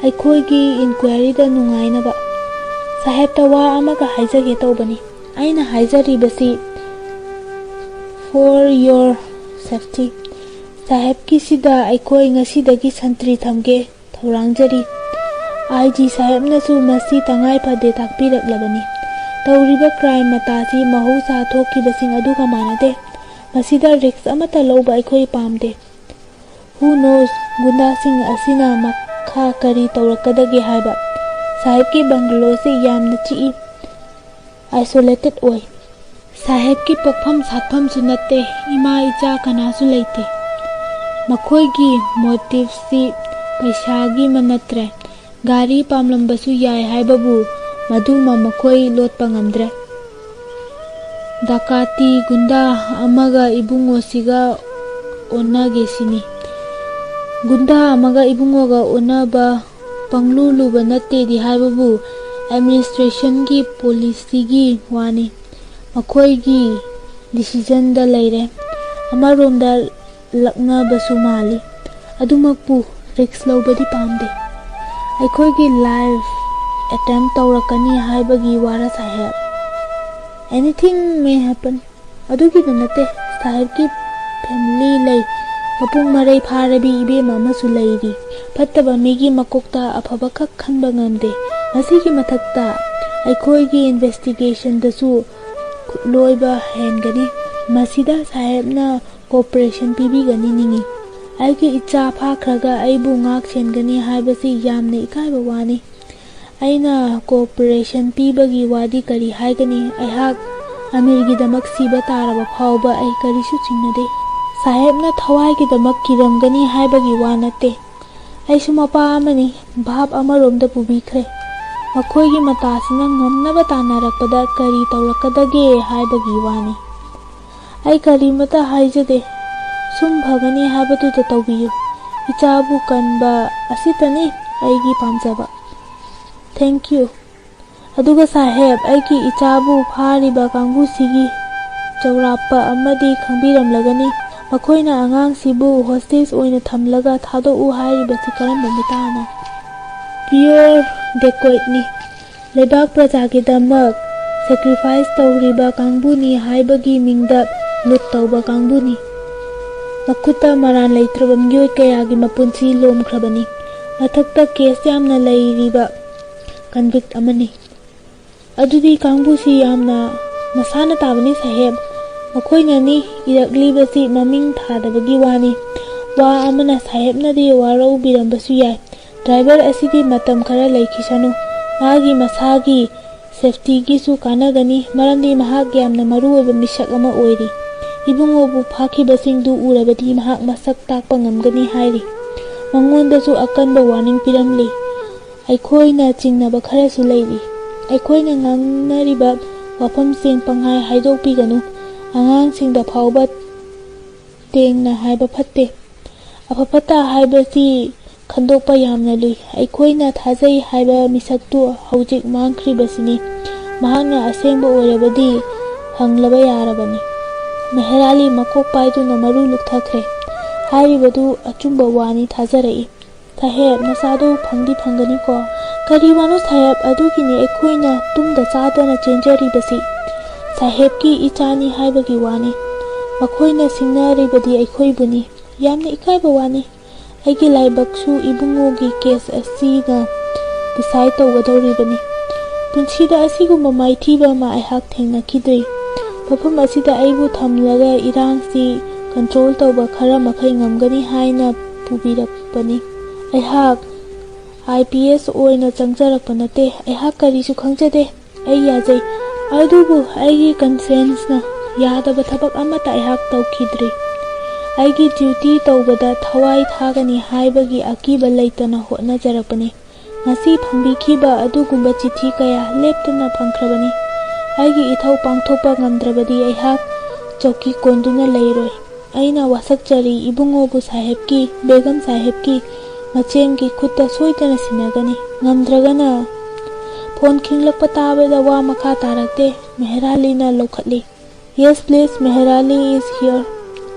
[SPEAKER 2] ꯑꯩꯈꯣꯏꯒꯤ ꯏꯟꯀ꯭ꯋꯥꯏꯔꯤꯗ ꯅꯨꯡꯉꯥꯏꯅꯕ꯫ ꯁꯥꯍꯦꯕꯇ ꯋꯥ ꯑꯃꯒ ꯍꯥꯏꯖꯒꯦ ꯇꯧꯕꯅꯤ꯫ ꯑꯩꯅ ꯍꯥꯏꯖꯔꯤꯕꯁꯤ ꯐꯣꯔ ꯌꯣꯔ ꯁꯦꯐꯇꯤ꯫ ꯁꯥꯍꯦꯕꯀꯤꯁꯤꯗ ꯑꯩꯈꯣꯏ ꯉꯁꯤꯗꯒꯤ ꯁꯟꯇ꯭ꯔꯤ ꯊꯝꯒꯦ ꯊꯧꯔꯥꯡꯖꯔꯤ꯫ ꯑꯥꯏ.ꯖꯤ. ꯁꯥꯍꯦꯕꯅꯁꯨ ꯃꯁꯤ ꯇꯉꯥꯏ ꯐꯗꯦ ꯇꯥꯛꯄꯤꯔꯛꯂꯕꯅꯤ꯫ ꯇꯧꯔꯤꯕ ꯀ꯭ꯔꯥꯏꯝ ꯃꯇꯥꯁꯤ ꯃꯍꯧꯁꯥ ꯊꯣꯛꯈꯤꯕꯁꯤꯡ ꯑꯗꯨꯒ ꯃꯥꯟꯅꯗꯦ꯫ ꯃꯁꯤꯗ ꯔꯤꯛꯁ ꯑꯃꯠꯇ ꯂꯧꯕ ꯑꯩꯈꯣꯏ ꯄꯥꯝꯗꯦ꯫ ꯍꯨ ꯅꯣꯁ ꯒꯨꯟꯗꯥꯁꯤꯡ ꯑꯁꯤꯅ ꯃꯈꯥ ꯀꯔꯤ ꯇꯧꯔꯛꯀꯗꯒꯦ ꯍꯥꯏꯕ꯫ ꯁꯥꯍꯦꯕꯀꯤ ꯕꯪꯒꯂꯣꯁꯤ ꯌꯥꯝꯅ ꯆꯤꯛꯏ, ꯑꯥꯏꯁꯣꯂꯦꯇꯦꯗ ꯑꯣꯏ꯫ ꯁꯥꯍꯦꯕꯀꯤ ꯄꯣꯛꯐꯝ ꯁꯥꯠꯐꯝꯁꯨ ꯅꯠꯇꯦ, ꯏꯃꯥ ꯏꯆꯥ ꯀꯅꯥꯁꯨ ꯂꯩꯇꯦ꯫ ꯃꯈꯣꯏꯒꯤ ꯃꯣꯇꯤꯚꯁꯤ ꯄꯩꯁꯥꯒꯤꯃ ꯅꯠꯇ꯭ꯔꯦ꯫ ꯒꯥꯔꯤ ꯄꯥꯝꯂꯝꯕꯁꯨ ꯌꯥꯏ ꯍꯥꯏꯕꯕꯨ ꯃꯗꯨꯃ ꯃꯈꯣꯏ ꯂꯣꯠꯄ ꯉꯝꯗ꯭ꯔꯦ꯫ ꯗꯀꯥꯇꯤ ꯒꯨꯟꯗꯥ ꯑꯃꯒ ꯏꯕꯨꯡꯉꯣꯁꯤꯒ ꯑꯣꯟꯅꯒꯦꯁꯤꯅꯤ꯫ ꯒꯨꯟꯗꯥ ꯑꯃꯒ ꯏꯕꯨꯡꯉꯣꯒ ꯑꯣꯟꯅꯕ ꯄꯪꯂꯨ ꯂꯨꯕ ꯅꯠꯇꯦꯗꯤ ꯍꯥꯏꯕꯕꯨ ꯑꯦꯗꯃꯤꯅꯤꯁꯇ꯭ꯔꯦꯁꯟꯒꯤ ꯄꯣꯂꯤꯁꯤꯒꯤ ꯋꯥꯅꯤ꯫ ꯃꯈꯣꯏꯒꯤ ꯗꯤꯁꯤꯖꯟꯗ ꯂꯩꯔꯦ꯫ ꯑꯃꯔꯣꯝꯗ ꯂꯛꯅꯕꯁꯨ ꯃꯥꯜꯂꯤ, ꯑꯗꯨꯃꯛꯄꯨ ꯔꯤꯛꯁ ꯂꯧꯕꯗꯤ ꯄꯥꯝꯗꯦ꯫ ꯑꯩꯈꯣꯏꯒꯤ ꯂꯥꯏꯐ ꯑꯦꯇꯦꯝ ꯇꯧꯔꯛꯀꯅꯤ ꯍꯥꯏꯕꯒꯤ ꯋꯥꯔ ꯁꯥꯍꯦꯕ? ꯑꯦꯅꯤꯊꯤꯡ ꯃꯦ ꯍꯦꯄꯟ꯫ ꯑꯗꯨꯒꯤꯗ ꯅꯠꯇꯦ, ꯁꯥꯍꯦꯕꯀꯤ ꯐꯦꯃꯤꯂꯤ ꯂꯩ, ꯃꯄꯨꯡ ꯃꯔꯩ ꯐꯥꯔꯕꯤ ꯏꯕꯦꯝ ꯑꯃꯁꯨ ꯂꯩꯔꯤ꯫ ꯐꯠꯇꯕ ꯃꯤꯒꯤ ꯃꯀꯣꯛꯇ ꯑꯐꯕꯈꯛ ꯈꯟꯕ ꯉꯝꯗꯦ꯫ ꯃꯁꯤꯒꯤ ꯃꯊꯛꯇ ꯑꯩꯈꯣꯏꯒꯤ ꯏꯟꯚꯦꯁꯇꯤꯒꯦꯁꯟꯗꯁꯨ ꯈꯨꯠꯂꯣꯏꯕ ꯍꯦꯟꯒꯅꯤ꯫ ꯃꯁꯤꯗ ꯁꯥꯍꯦꯕꯅ ꯀꯣꯑꯣꯄꯔꯦꯁꯟ ꯄꯤꯕꯤꯒꯅꯤ ꯅꯤꯡꯏ꯫ ꯑꯩꯒꯤ ꯏꯆꯥ ꯐꯥꯈ꯭ꯔꯒ ꯑꯩꯕꯨ ꯉꯥꯛ ꯁꯦꯟꯒꯅꯤ ꯍꯥꯏꯕꯁꯤ ꯌꯥꯝꯅ ꯏꯀꯥꯏꯕ ꯋꯥꯅꯤ꯫ ꯑꯩꯅ ꯀꯣꯑꯣꯄꯔꯦꯁꯟ ꯄꯤꯕꯒꯤ ꯋꯥꯗꯤ ꯀꯔꯤ ꯍꯥꯏꯒꯅꯤ? ꯑꯩꯍꯥꯛ ꯑꯃꯤꯔꯒꯤꯗꯃꯛ ꯁꯤꯕ ꯇꯥꯔꯕ ꯐꯥꯎꯕ ꯑꯩ ꯀꯔꯤꯁꯨ ꯆꯤꯡꯅꯗꯦ꯫ ꯁꯥꯍꯦꯕꯅ ꯊꯋꯥꯏꯒꯤꯗꯃꯛ ꯀꯤꯔꯝꯒꯅꯤ ꯍꯥꯏꯕꯒꯤ ꯋꯥ ꯅꯠꯇꯦ꯫ ꯑꯩꯁꯨ ꯃꯄꯥ ꯑꯃꯅꯤ꯫ ꯚꯥꯞ ꯑꯃꯔꯣꯝꯗ ꯄꯨꯕꯤꯈ꯭ꯔꯦ꯫ ꯃꯈꯣꯏꯒꯤ ꯃꯇꯥꯁꯤꯅ ꯉꯝꯅꯕ ꯇꯥꯟꯅꯔꯛꯄꯗ ꯀꯔꯤ ꯇꯧꯔꯛꯀꯗꯒꯦ ꯍꯥꯏꯕꯒꯤ ꯋꯥꯅꯤ꯫ ꯑꯩ ꯀꯔꯤꯃꯠꯇ ꯍꯥꯏꯖꯗꯦ꯫ ꯁꯨꯝ ꯐꯒꯅꯤ ꯍꯥꯏꯕꯗꯨꯗ ꯇꯧꯕꯤꯌꯨ꯫ ꯏꯆꯥꯕꯨ ꯀꯟꯕ ꯑꯁꯤꯇꯅꯤ ꯑꯩꯒꯤ ꯄꯥꯝꯖꯕ꯫ Thank you. ꯑꯗꯨꯒ ꯁꯥꯍꯦꯕ, ꯑꯩꯒꯤ ꯏꯆꯥꯕꯨ ꯐꯥꯔꯤꯕ ꯀꯥꯡꯕꯨꯁꯤꯒꯤ ꯆꯥꯎꯔꯥꯛꯄ ꯑꯃꯗꯤ ꯈꯪꯕꯤꯔꯝꯂꯒꯅꯤ꯫ ꯃꯈꯣꯏꯅ ꯑꯉꯥꯡꯁꯤꯕꯨ ꯍꯣꯁꯇꯦꯖ ꯑꯣꯏꯅ ꯊꯝꯂꯒ ꯊꯥꯗꯣꯛꯎ ꯍꯥꯏꯔꯤꯕꯁꯤ ꯀꯔꯝꯕ ꯃꯤꯇꯥꯅꯣ? ꯄꯤꯌꯣꯔ ꯗꯦꯀꯣꯏꯠꯅꯤ꯫ ꯂꯩꯕꯥꯛ ꯄ꯭ꯔꯖꯥꯒꯤꯗꯃꯛ ꯁꯦꯀ꯭ꯔꯤꯐꯥꯏꯁ ꯇꯧꯔꯤꯕ ꯀꯥꯡꯕꯨꯅꯤ ꯍꯥꯏꯕꯒꯤ ꯃꯤꯡꯗ ꯂꯨꯠ ꯇꯧꯕ ꯀꯥꯡꯕꯨꯅꯤ꯫ ꯃꯈꯨꯠꯇ ꯃꯔꯥꯟ ꯂꯩꯇ꯭ꯔꯕ ꯃꯤꯑꯣꯏ ꯀꯌꯥꯒꯤ ꯃꯄꯨꯟꯁꯤ ꯂꯣꯝꯈ꯭ꯔꯕꯅꯤ꯫ ꯃꯊꯛꯇ ꯀꯦꯁ ꯌꯥꯝꯅ ꯂꯩꯔꯤꯕ ꯀꯟꯚꯤꯛ ꯑꯃꯅꯤ꯫ ꯑꯗꯨꯗꯤ ꯀꯥꯡꯕꯨꯁꯤ ꯌꯥꯝꯅ ꯃꯁꯥꯅ ꯇꯥꯕꯅꯤ ꯁꯥꯍꯦꯕ꯫ ꯃꯈꯣꯏꯅꯅꯤ ꯏꯔꯛꯂꯤꯕꯁꯤ ꯃꯃꯤꯡ ꯊꯥꯗꯕꯒꯤ ꯋꯥꯅꯤ꯫ ꯋꯥ ꯑꯃꯅ ꯁꯥꯍꯦꯕꯅꯗꯤ ꯋꯥꯔꯧꯕꯤꯔꯝꯕꯁꯨ ꯌꯥꯏ꯫ ꯗ꯭ꯔꯥꯏꯚꯔ ꯑꯁꯤꯗꯤ ꯃꯇꯝ ꯈꯔ ꯂꯩꯈꯤꯁꯅꯨ꯫ ꯃꯥꯒꯤ ꯃꯁꯥꯒꯤ ꯁꯦꯐꯇꯤꯒꯤꯁꯨ ꯀꯥꯟꯅꯒꯅꯤ, ꯃꯔꯝꯗꯤ ꯃꯍꯥꯛ ꯌꯥꯝꯅ ꯃꯔꯨꯑꯣꯏꯕ ꯃꯤꯁꯛ ꯑꯃ ꯑꯣꯏꯔꯤ꯫ ꯏꯕꯨꯡꯉꯣꯕꯨ ꯐꯥꯈꯤꯕꯁꯤꯡꯗꯨ ꯎꯔꯕꯗꯤ ꯃꯍꯥꯛ ꯃꯁꯛ ꯇꯥꯛꯄ ꯉꯝꯒꯅꯤ ꯍꯥꯏꯔꯤ꯫ ꯃꯉꯣꯟꯗꯁꯨ ꯑꯀꯟꯕ ꯋꯥꯔꯅꯤꯡ ꯄꯤꯔꯝꯂꯤ꯫ ꯑꯩꯈꯣꯏꯅ ꯆꯤꯡꯅꯕ ꯈꯔꯁꯨ ꯂꯩꯔꯤ꯫ ꯑꯩꯈꯣꯏꯅ ꯉꯥꯡꯅꯔꯤꯕ ꯋꯥꯐꯝꯁꯤꯡ ꯄꯪꯍꯥꯏ ꯍꯥꯏꯗꯣꯛꯄꯤꯒꯅꯨ꯫ ꯑꯉꯥꯡꯁꯤꯡꯗ ꯐꯥꯎꯕ ꯇꯦꯡꯅ ꯍꯥꯏꯕ ꯐꯠꯇꯦ꯫ ꯑꯐ ꯐꯠꯇ ꯍꯥꯏꯕꯁꯤ ꯈꯟꯗꯣꯛꯄ ꯌꯥꯝꯅ ꯂꯨꯏ꯫ ꯑꯩꯈꯣꯏꯅ ꯊꯥꯖꯩ ꯍꯥꯏꯕ ꯃꯤꯁꯛꯇꯨ ꯍꯧꯖꯤꯛ ꯃꯥꯡꯈ꯭ꯔꯤꯕꯁꯤꯅꯤ꯫ ꯃꯍꯥꯛꯅ ꯑꯁꯦꯡꯕ ꯑꯣꯏꯔꯕꯗꯤ ꯍꯪꯂꯕ ꯌꯥꯔꯕꯅꯤ꯫ ꯃꯦꯍꯔꯥꯂꯤ ꯃꯀꯣꯛ ꯄꯥꯏꯗꯨꯅ ꯃꯔꯨ ꯂꯨꯛꯊꯈ꯭ꯔꯦ꯫ ꯍꯥꯏꯔꯤꯕꯗꯨ ꯑꯆꯨꯝꯕ ꯋꯥꯅꯤ, ꯊꯥꯖꯔꯛꯏ꯫ ꯁꯥꯍꯦꯕ, ꯅꯆꯥꯗꯨ ꯐꯪꯗꯤ ꯐꯪꯒꯅꯤꯀꯣ? ꯀꯔꯤ ꯋꯥꯅꯣ ꯁꯥꯍꯦꯕ? ꯑꯗꯨꯒꯤꯅꯤ ꯑꯩꯈꯣꯏꯅ ꯇꯨꯝꯗ ꯆꯥꯗꯅ ꯆꯦꯟꯖꯔꯤꯕꯁꯤ꯫ ꯁꯥꯍꯦꯕꯀꯤ ꯏꯆꯥꯅꯤ ꯍꯥꯏꯕꯒꯤ ꯋꯥꯅꯤ꯫ ꯃꯈꯣꯏꯅ ꯁꯤꯡꯅꯔꯤꯕꯗꯤ ꯑꯩꯈꯣꯏꯕꯨꯅꯤ꯫ ꯌꯥꯝꯅ ꯏꯀꯥꯏꯕ ꯋꯥꯅꯤ꯫ ꯑꯩꯒꯤ ꯂꯥꯏꯕꯛꯁꯨ ꯏꯕꯨꯡꯉꯣꯒꯤ ꯀꯦꯁ ꯑꯁꯤꯅ ꯗꯤꯁꯥꯏꯗ ꯇꯧꯒꯗꯧꯔꯤꯕꯅꯤ꯫ ꯄꯨꯟꯁꯤꯗ ꯑꯁꯤꯒꯨꯝꯕ ꯃꯥꯏꯊꯤꯕ ꯑꯃ ꯑꯩꯍꯥꯛ ꯊꯦꯡꯅꯈꯤꯗ꯭ꯔꯤ꯫ ꯃꯐꯝ ꯑꯁꯤꯗ ꯑꯩꯕꯨ ꯊꯝꯂꯒ ꯏꯔꯥꯡꯁꯤ ꯀꯟꯇ꯭ꯔꯣꯜ ꯇꯧꯕ ꯈꯔ ꯃꯈꯩ ꯉꯝꯒꯅꯤ ꯍꯥꯏꯅ ꯄꯨꯕꯤꯔꯛꯄꯅꯤ꯫ ꯑꯩꯍꯥꯛ IPS ꯑꯣꯏꯅ ꯆꯪꯖꯔꯛꯄ ꯅꯠꯇꯦ꯫ ꯑꯩꯍꯥꯛ ꯀꯔꯤꯁꯨ ꯈꯪꯖꯗꯦ꯫ ꯑꯩ ꯌꯥꯖꯩ, ꯑꯗꯨꯕꯨ ꯑꯩꯒꯤ ꯀꯟꯁꯤꯌꯦꯟꯁꯅ ꯌꯥꯗꯕ ꯊꯕꯛ ꯑꯃꯠꯇ ꯑꯩꯍꯥꯛ ꯇꯧꯈꯤꯗ꯭ꯔꯤ꯫ ꯑꯩꯒꯤ ꯗ꯭ꯌꯨꯇꯤ ꯇꯧꯕꯗ ꯊꯋꯥꯏ ꯊꯥꯒꯅꯤ ꯍꯥꯏꯕꯒꯤ ꯑꯀꯤꯕ ꯂꯩꯇꯅ ꯍꯣꯠꯅꯖꯔꯛꯄꯅꯤ꯫ ꯉꯁꯤ ꯐꯪꯕꯤꯈꯤꯕ ꯑꯗꯨꯒꯨꯝꯕ ꯆꯤꯊꯤ ꯀꯌꯥ ꯂꯦꯞꯇꯅ ꯐꯪꯈ꯭ꯔꯕꯅꯤ꯫ ꯑꯩꯒꯤ ꯏꯊꯧ ꯄꯥꯡꯊꯣꯛꯄ ꯉꯝꯗ꯭ꯔꯕꯗꯤ ꯑꯩꯍꯥꯛ ꯆꯧꯀꯤ ꯀꯣꯟꯗꯨꯅ ꯂꯩꯔꯣꯏ꯫ ꯑꯩꯅ ꯋꯥꯁꯛꯆꯔꯤ, ꯏꯕꯨꯡꯉꯣꯕꯨ ꯁꯥꯍꯦꯕꯀꯤ, ꯕꯦꯒꯝ ꯁꯥꯍꯦꯕꯀꯤ ꯃꯆꯦꯝꯒꯤ ꯈꯨꯠꯇ ꯁꯣꯏꯗꯅ ꯁꯤꯟꯅꯒꯅꯤ꯫ ꯉꯝꯗ꯭ꯔꯒꯅ ꯐꯣꯟ ꯈꯤꯡꯂꯛꯄ ꯇꯥꯕꯗ ꯋꯥ ꯃꯈꯥ ꯇꯥꯔꯛꯇꯦ꯫ ꯃꯦꯍꯔꯥꯂꯤꯅ ꯂꯧꯈꯠꯂꯤ꯫ ꯌꯦꯁ ꯄ꯭ꯂꯤꯖ, ꯃꯦꯍꯔꯥꯂꯤ ꯏꯖ ꯍꯤꯌꯔ꯫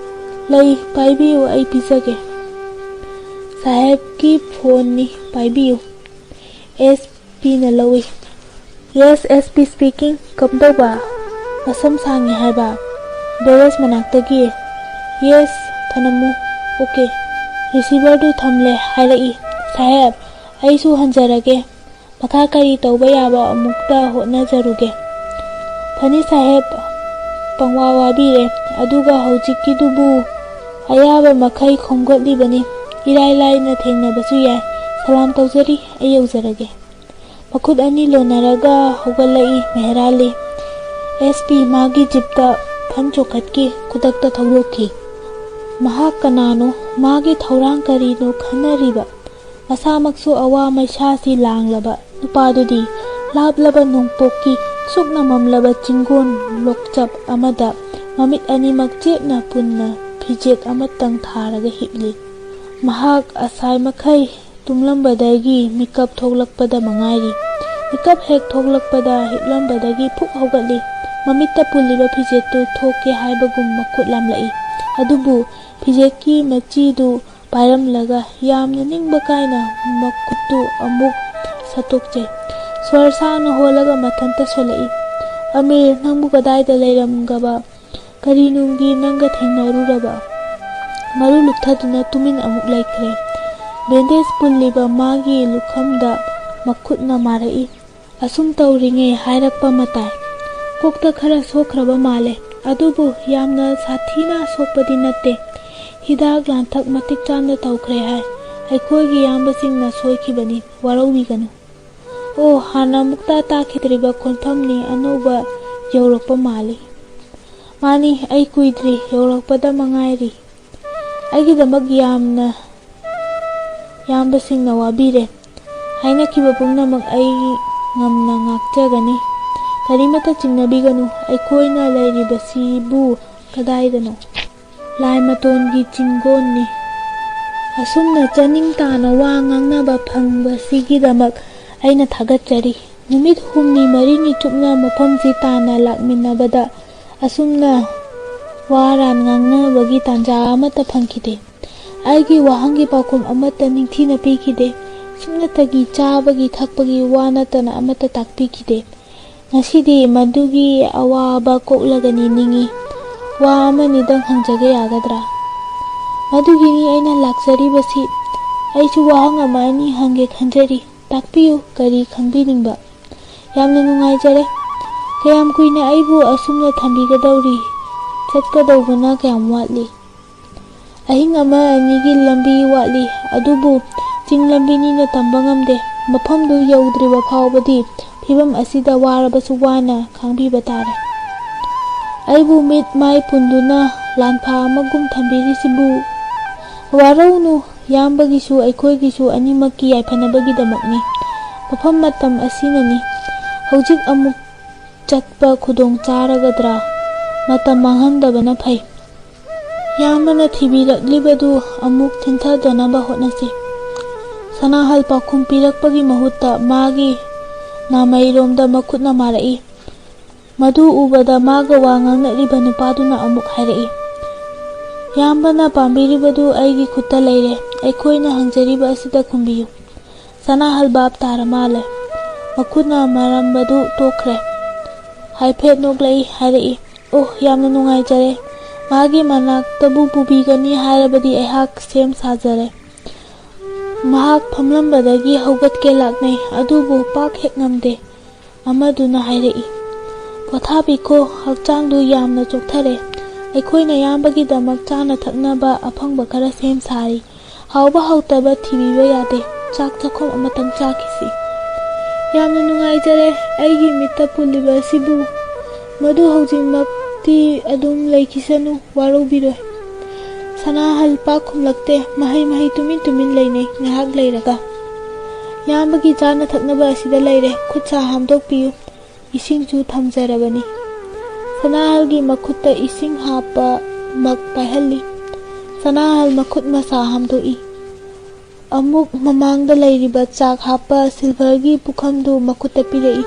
[SPEAKER 2] ꯂꯩ, ꯄꯥꯏꯕꯤꯌꯨ, ꯑꯩ ꯄꯤꯖꯒꯦ꯫ ꯁꯥꯍꯦꯕꯀꯤ ꯐꯣꯟꯅꯤ, ꯄꯥꯏꯕꯤꯌꯨ꯫ SP ꯅ ꯂꯧꯏ꯫ ꯌꯦꯁ SP ꯁ꯭ꯄꯤꯀꯤꯡ, ꯀꯝꯗꯧꯕ? ꯃꯁꯝ ꯁꯥꯡꯉꯤ ꯍꯥꯏꯕ? ꯕꯦꯔꯦꯖ ꯃꯅꯥꯛꯇꯒꯤ? ꯌꯦꯁ, ꯊꯅꯝꯃꯨ꯫ ꯑꯣꯀꯦ꯫ ꯔꯤꯁꯤꯚꯔꯗꯨ ꯊꯝꯂꯦ, ꯍꯥꯏꯔꯛꯏ꯫ ꯁꯥꯍꯦꯕ, ꯑꯩꯁꯨ ꯍꯟꯖꯔꯒꯦ꯫ ꯃꯈꯥ ꯀꯔꯤ ꯇꯧꯕ ꯌꯥꯕ ꯑꯃꯨꯛꯇ ꯍꯣꯠꯅꯖꯔꯨꯒꯦ꯫ ꯐꯅꯤ ꯁꯥꯍꯦꯕ, ꯄꯪꯋꯥ ꯋꯥꯕꯤꯔꯦ꯫ ꯑꯗꯨꯒ ꯍꯧꯖꯤꯛꯀꯤꯗꯨꯕꯨ ꯑꯌꯥꯕ ꯃꯈꯩ ꯈꯣꯝꯒꯠꯂꯤꯕꯅꯤ꯫ ꯏꯔꯥꯏ ꯂꯥꯏꯅ ꯊꯦꯡꯅꯕꯁꯨ ꯌꯥꯏ꯫ ꯁꯂꯥꯝ ꯇꯧꯖꯔꯤ, ꯑꯩ ꯌꯧꯖꯔꯒꯦ꯫ ꯃꯈꯨꯠ ꯑꯅꯤ ꯂꯣꯟꯅꯔꯒ ꯍꯧꯒꯠꯂꯛꯏ ꯃꯦꯍꯔꯥꯂꯤ꯫ SP ꯃꯥꯒꯤ ꯖꯤꯞꯇ ꯐꯟ ꯆꯣꯡꯈꯠꯈꯤ, ꯈꯨꯗꯛꯇ ꯊꯧꯗꯣꯛꯈꯤ꯫ ꯃꯍꯥꯛ ꯀꯅꯥꯅꯣ? ꯃꯥꯒꯤ ꯊꯧꯔꯥꯡ ꯀꯔꯤꯅꯣ ꯈꯟꯅꯔꯤꯕ? ꯃꯁꯥꯃꯛꯁꯨ ꯑꯋꯥ ꯃꯩꯁꯥꯁꯤ ꯂꯥꯡꯂꯕ ꯅꯨꯄꯥꯗꯨꯗꯤ ꯂꯥꯞꯂꯕ ꯅꯣꯡꯄꯣꯛꯀꯤ ꯁꯨꯛꯅ ꯃꯝꯂꯕ ꯆꯤꯡꯒꯣꯟ ꯂꯣꯛꯆꯞ ꯑꯃꯗ ꯃꯃꯤꯠ ꯑꯅꯤꯃꯛ ꯆꯦꯞꯅ ꯄꯨꯟꯅ ꯐꯤꯖꯦꯠ ꯑꯃꯇꯪ ꯊꯥꯔꯒ ꯍꯤꯞꯂꯤ꯫ ꯃꯍꯥꯛ ꯑꯁꯥꯏꯃꯈꯩ ꯇꯨꯝꯂꯝꯕꯗꯒꯤ ꯃꯤꯀꯞ ꯊꯣꯛꯂꯛꯄꯗ ꯃꯉꯥꯏꯔꯤ꯫ ꯃꯤꯀꯞ ꯍꯦꯛ ꯊꯣꯛꯂꯛꯄꯗ ꯍꯤꯞꯂꯝꯕꯗꯒꯤ ꯐꯨꯛ ꯍꯧꯒꯠꯂꯤ꯫ ꯃꯃꯤꯠꯇ ꯄꯨꯜꯂꯤꯕ ꯐꯤꯖꯦꯠꯇꯨ ꯊꯣꯛꯀꯦ ꯍꯥꯏꯕꯒꯨꯝ ꯃꯈꯨꯠ ꯂꯥꯝꯂꯛꯏ꯫ ꯑꯗꯨꯕꯨ ꯐꯤꯖꯦꯠꯀꯤ ꯃꯆꯤꯗꯨ ꯄꯥꯏꯔꯝꯂꯒ ꯌꯥꯝꯅ ꯅꯤꯡꯕ ꯀꯥꯏꯅ ꯃꯈꯨꯠꯇꯨ ꯑꯃꯨꯛ ꯁꯠꯇꯣꯛꯆꯩ꯫ ꯁ꯭ꯋꯔ ꯁꯥꯡꯅ ꯍꯣꯜꯂꯒ ꯃꯊꯟꯇ ꯁꯣꯜꯂꯛꯏ꯫ ꯑꯃꯤꯔ, ꯅꯪꯕꯨ ꯀꯗꯥꯏꯗ ꯂꯩꯔꯝꯒꯕ? ꯀꯔꯤꯅꯨꯡꯒꯤ ꯅꯪꯒ ꯊꯦꯡꯅꯔꯨꯔꯕ? ꯃꯔꯨ ꯂꯨꯞꯊꯗꯨꯅ ꯇꯨꯃꯤꯟ ꯑꯃꯨꯛ ꯂꯩꯈ꯭ꯔꯦ꯫ ꯕꯦꯟꯗꯦꯖ ꯄꯨꯜꯂꯤꯕ ꯃꯥꯒꯤ ꯂꯨꯈꯝꯗ ꯃꯈꯨꯠꯅ ꯃꯥꯔꯛꯏ꯫ ꯑꯁꯨꯝ ꯇꯧꯔꯤꯉꯩ ꯍꯥꯏꯔꯛꯄ ꯃꯇꯥꯏ꯫ ꯀꯣꯛꯇ ꯈꯔ ꯁꯣꯛꯈ꯭ꯔꯕ ꯃꯥꯜꯂꯦ, ꯑꯗꯨꯕꯨ ꯌꯥꯝꯅ ꯁꯥꯊꯤꯅ ꯁꯣꯛꯄꯗꯤ ꯅꯠꯇꯦ꯫ ꯍꯤꯗꯥꯛ ꯂꯥꯡꯊꯛ ꯃꯇꯤꯛ ꯆꯥꯅ ꯇꯧꯈ꯭ꯔꯦ ꯍꯥꯏ꯫ ꯑꯩꯈꯣꯏꯒꯤ ꯏꯌꯥꯝꯕꯁꯤꯡꯅ ꯁꯣꯏꯈꯤꯕꯅꯤ, ꯋꯥꯔꯧꯕꯤꯒꯅꯨ꯫ ꯑꯣ, ꯍꯥꯟꯅ ꯑꯃꯨꯛꯇ ꯇꯥꯈꯤꯗ꯭ꯔꯤꯕ ꯈꯣꯟꯐꯝꯅꯤ, ꯑꯅꯧꯕ ꯌꯧꯔꯛꯄ ꯃꯥꯜꯂꯤ꯫ ꯃꯥꯅꯤ, ꯑꯩ ꯀꯨꯏꯗ꯭ꯔꯤ, ꯌꯧꯔꯛꯄꯗ ꯃꯉꯥꯏꯔꯤ꯫ ꯑꯩꯒꯤꯗꯃꯛ ꯏꯌꯥꯝꯕꯁꯤꯡꯅ ꯋꯥꯕꯤꯔꯦ꯫ ꯍꯥꯏꯅꯈꯤꯕ ꯄꯨꯝꯅꯃꯛ ꯑꯩ ꯉꯝꯅ ꯉꯥꯛꯆꯒꯅꯤ꯫ ꯀꯔꯤꯃꯠꯇ ꯆꯤꯡꯅꯕꯤꯒꯅꯨ꯫ ꯑꯩꯈꯣꯏꯅ ꯂꯩꯔꯤꯕꯁꯤꯕꯨ ꯀꯗꯥꯏꯗꯅꯣ? ꯂꯥꯏ ꯃꯇꯣꯟꯒꯤ ꯆꯤꯡꯒꯣꯟꯅꯤ꯫ ꯑꯁꯨꯝꯅ ꯆꯅꯤꯡ ꯇꯥꯅ ꯋꯥ ꯉꯥꯡꯅꯕ ꯐꯪꯕꯁꯤꯒꯤꯗꯃꯛ ꯑꯩꯅ ꯊꯥꯒꯠꯆꯔꯤ꯫ ꯅꯨꯃꯤꯠ 6-7ꯅꯤ ꯆꯨꯞꯅ ꯃꯐꯝꯁꯤ ꯇꯥꯟꯅ ꯂꯥꯛꯃꯤꯟꯅꯕꯗ ꯑꯁꯨꯝꯅ ꯋꯥꯔꯥꯟ ꯉꯥꯡꯅꯕꯒꯤ ꯇꯥꯟꯖꯥ ꯑꯃꯠꯇ ꯐꯪꯈꯤꯗꯦ꯫ ꯑꯩꯒꯤ ꯋꯥꯍꯪꯒꯤ ꯄꯥꯎꯈꯨꯝ ꯑꯃꯠꯇ ꯅꯤꯡꯊꯤꯅ ꯄꯤꯈꯤꯗꯦ꯫ ꯁꯨꯞꯅꯇꯒꯤ ꯆꯥꯕꯒꯤ ꯊꯛꯄꯒꯤ ꯋꯥ ꯅꯠꯇꯅ ꯑꯃꯠꯇ ꯇꯥꯛꯄꯤꯈꯤꯗꯦ꯫ ꯉꯁꯤꯗꯤ ꯃꯗꯨꯒꯤ ꯑꯋꯥꯕ ꯀꯣꯛꯂꯒꯅꯤ ꯅꯤꯡꯏ꯫ ꯋꯥ ꯑꯃꯅꯤꯗꯪ ꯍꯪꯖꯒꯦ ꯌꯥꯒꯗ꯭ꯔꯥ? ꯃꯗꯨꯒꯤꯅꯤ ꯑꯩꯅ ꯂꯥꯛꯆꯔꯤꯕꯁꯤ꯫ ꯑꯩꯁꯨ ꯋꯥꯍꯪ ꯑꯃ ꯑꯅꯤ ꯍꯪꯒꯦ ꯈꯟꯖꯔꯤ꯫ ꯇꯥꯛꯄꯤꯌꯨ, ꯀꯔꯤ ꯈꯪꯕꯤꯅꯤꯡꯕ? ꯌꯥꯝꯅ ꯅꯨꯡꯉꯥꯏꯖꯔꯦ꯫ ꯀꯌꯥꯝ ꯀꯨꯏꯅ ꯑꯩꯕꯨ ꯑꯁꯨꯝꯅ ꯊꯝꯕꯤꯒꯗꯧꯔꯤ? ꯆꯠꯀꯗꯧꯕꯅ ꯀꯌꯥꯝ ꯋꯥꯠꯂꯤ? ꯑꯍꯤꯡ 1-2ꯒꯤ ꯂꯝꯕꯤ ꯋꯥꯠꯂꯤ, ꯑꯗꯨꯕꯨ ꯆꯤꯡ ꯂꯝꯕꯤꯅꯤꯅ ꯇꯝꯕ ꯉꯝꯗꯦ꯫ ꯃꯐꯝꯗꯨ ꯌꯧꯗ꯭ꯔꯤꯕ ꯐꯥꯎꯕꯗꯤ ꯐꯤꯚꯝ ꯑꯁꯤꯗ ꯋꯥꯔꯕꯁꯨ ꯋꯥꯅ ꯈꯥꯡꯕꯤꯕ ꯇꯥꯔꯦ꯫ ꯑꯩꯕꯨ ꯃꯤꯠ ꯃꯥꯏ ꯄꯨꯟꯗꯨꯅ ꯂꯥꯟꯐꯥ ꯑꯃꯒꯨꯝ ꯊꯝꯕꯤꯔꯤꯁꯤꯕꯨ ꯋꯥꯔꯧꯅꯨ꯫ ꯏꯌꯥꯝꯕꯒꯤꯁꯨ ꯑꯩꯈꯣꯏꯒꯤꯁꯨ ꯑꯅꯤꯃꯛꯀꯤ ꯌꯥꯏꯐꯅꯕꯒꯤꯗꯃꯛꯅꯤ꯫ ꯃꯐꯝ ꯃꯇꯝ ꯑꯁꯤꯅꯅꯤ꯫ ꯍꯧꯖꯤꯛ ꯑꯃꯨꯛ ꯆꯠꯄ ꯈꯨꯗꯣꯡ ꯆꯥꯔꯒꯗ꯭ꯔꯥ? ꯃꯇꯝ ꯃꯥꯡꯍꯟꯗꯕꯅ ꯐꯩ꯫ ꯏꯌꯥꯝꯕꯅ ꯊꯤꯕꯤꯔꯛꯂꯤꯕꯗꯨ ꯑꯃꯨꯛ ꯊꯤꯟꯊꯗꯅꯕ ꯍꯣꯠꯅꯁꯤ꯫ ꯁꯅꯥꯍꯜ ꯄꯥꯎꯈꯨꯝ ꯄꯤꯔꯛꯄꯒꯤ ꯃꯍꯨꯠꯇ ꯃꯥꯒꯤ ꯅꯥꯃꯩꯔꯣꯝꯗ ꯃꯈꯨꯠꯅ ꯃꯥꯔꯛꯏ꯫ ꯃꯗꯨ ꯎꯕꯗ ꯃꯥꯒ ꯋꯥ ꯉꯥꯡꯅꯔꯤꯕ ꯅꯨꯄꯥꯗꯨꯅ ꯑꯃꯨꯛ ꯍꯥꯏꯔꯛꯏ꯫ ꯏꯌꯥꯝꯕꯅ ꯄꯥꯝꯕꯤꯔꯤꯕꯗꯨ ꯑꯩꯒꯤ ꯈꯨꯠꯇ ꯂꯩꯔꯦ꯫ ꯑꯩꯈꯣꯏꯅ ꯍꯪꯖꯔꯤꯕ ꯑꯁꯤꯗ ꯈꯨꯝꯕꯤꯌꯨ꯫ ꯁꯅꯥꯍꯜ ꯚꯥꯞ ꯇꯥꯔ ꯃꯥꯜꯂꯦ꯫ ꯃꯈꯨꯠꯅ ꯃꯥꯔꯝꯕꯗꯨ ꯇꯣꯛꯈ꯭ꯔꯦ꯫ ꯍꯥꯏꯐꯦꯠ ꯅꯣꯛꯂꯛꯏ, ꯍꯥꯏꯔꯛꯏ꯫ ꯑꯣꯍ, ꯌꯥꯝꯅ ꯅꯨꯡꯉꯥꯏꯖꯔꯦ꯫ ꯃꯥꯒꯤ ꯃꯅꯥꯛꯇꯕꯨ ꯄꯨꯕꯤꯒꯅꯤ ꯍꯥꯏꯔꯕꯗꯤ ꯑꯩꯍꯥꯛ ꯁꯦꯝ ꯁꯥꯖꯔꯦ꯫ ꯃꯍꯥꯛ ꯐꯝꯂꯝꯕꯗꯒꯤ ꯍꯧꯒꯠꯀꯦ ꯂꯥꯛꯅꯩ, ꯑꯗꯨꯕꯨ ꯄꯥꯛ ꯍꯦꯛ ꯉꯝꯗꯦ꯫ ꯑꯃꯗꯨꯅ ꯍꯥꯏꯔꯛꯏ꯫ ꯄꯣꯊꯥꯕꯤꯈꯣ, ꯍꯛꯆꯥꯡꯗꯨ ꯌꯥꯝꯅ ꯆꯣꯛꯊꯔꯦ꯫ ꯑꯩꯈꯣꯏꯅ ꯏꯌꯥꯝꯕꯒꯤꯗꯃꯛ ꯆꯥꯅ ꯊꯛꯅꯕ ꯑꯐꯪꯕ ꯈꯔ ꯁꯦꯝ ꯁꯥꯔꯤ꯫ ꯍꯥꯎꯕ ꯍꯥꯎꯇꯕ ꯊꯤꯕꯤꯕ ꯌꯥꯗꯦ꯫ ꯆꯥꯛ ꯆꯥꯛꯈꯣꯝ ꯑꯃꯇꯪ ꯆꯥꯈꯤꯁꯤ꯫ ꯌꯥꯝꯅ ꯅꯨꯡꯉꯥꯏꯖꯔꯦ, ꯑꯩꯒꯤ ꯃꯤꯠꯇ ꯄꯨꯜꯂꯤꯕ ꯑꯁꯤꯕꯨ꯫ ꯃꯗꯨ ꯍꯧꯖꯤꯛꯃꯛꯇꯤ ꯑꯗꯨꯝ ꯂꯩꯈꯤꯁꯅꯨ, ꯋꯥꯔꯧꯕꯤꯔꯣꯏ꯫ ꯁꯅꯥꯍꯜ ꯄꯥꯛ ꯈꯨꯝꯂꯛꯇꯦ꯫ ꯃꯍꯩ ꯇꯨꯃꯤꯟ ꯇꯨꯃꯤꯟ ꯂꯩꯅꯩ꯫ ꯉꯥꯏꯍꯥꯛ ꯂꯩꯔꯒ ꯏꯌꯥꯝꯕꯒꯤ ꯆꯥꯅ ꯊꯛꯅꯕ ꯑꯁꯤꯗ ꯂꯩꯔꯦ, ꯈꯨꯠ ꯁꯥ ꯍꯥꯝꯗꯣꯛꯄꯤꯌꯨ, ꯏꯁꯤꯡꯁꯨ ꯊꯝꯖꯔꯕꯅꯤ꯫ ꯁꯅꯥꯍꯜꯒꯤ ꯃꯈꯨꯠꯇ ꯏꯁꯤꯡ ꯍꯥꯞꯄ ꯃꯛ ꯄꯥꯏꯍꯜꯂꯤ꯫ ꯁꯅꯥꯍꯜ ꯃꯈꯨꯠ ꯃꯁꯥ ꯍꯥꯝꯗꯣꯛꯏ꯫ ꯑꯃꯨꯛ ꯃꯃꯥꯡꯗ ꯂꯩꯔꯤꯕ ꯆꯥꯛ ꯍꯥꯞꯄ ꯁꯤꯜꯚꯔꯒꯤ ꯄꯨꯈꯝꯗꯨ ꯃꯈꯨꯠꯇ ꯄꯤꯔꯛꯏ꯫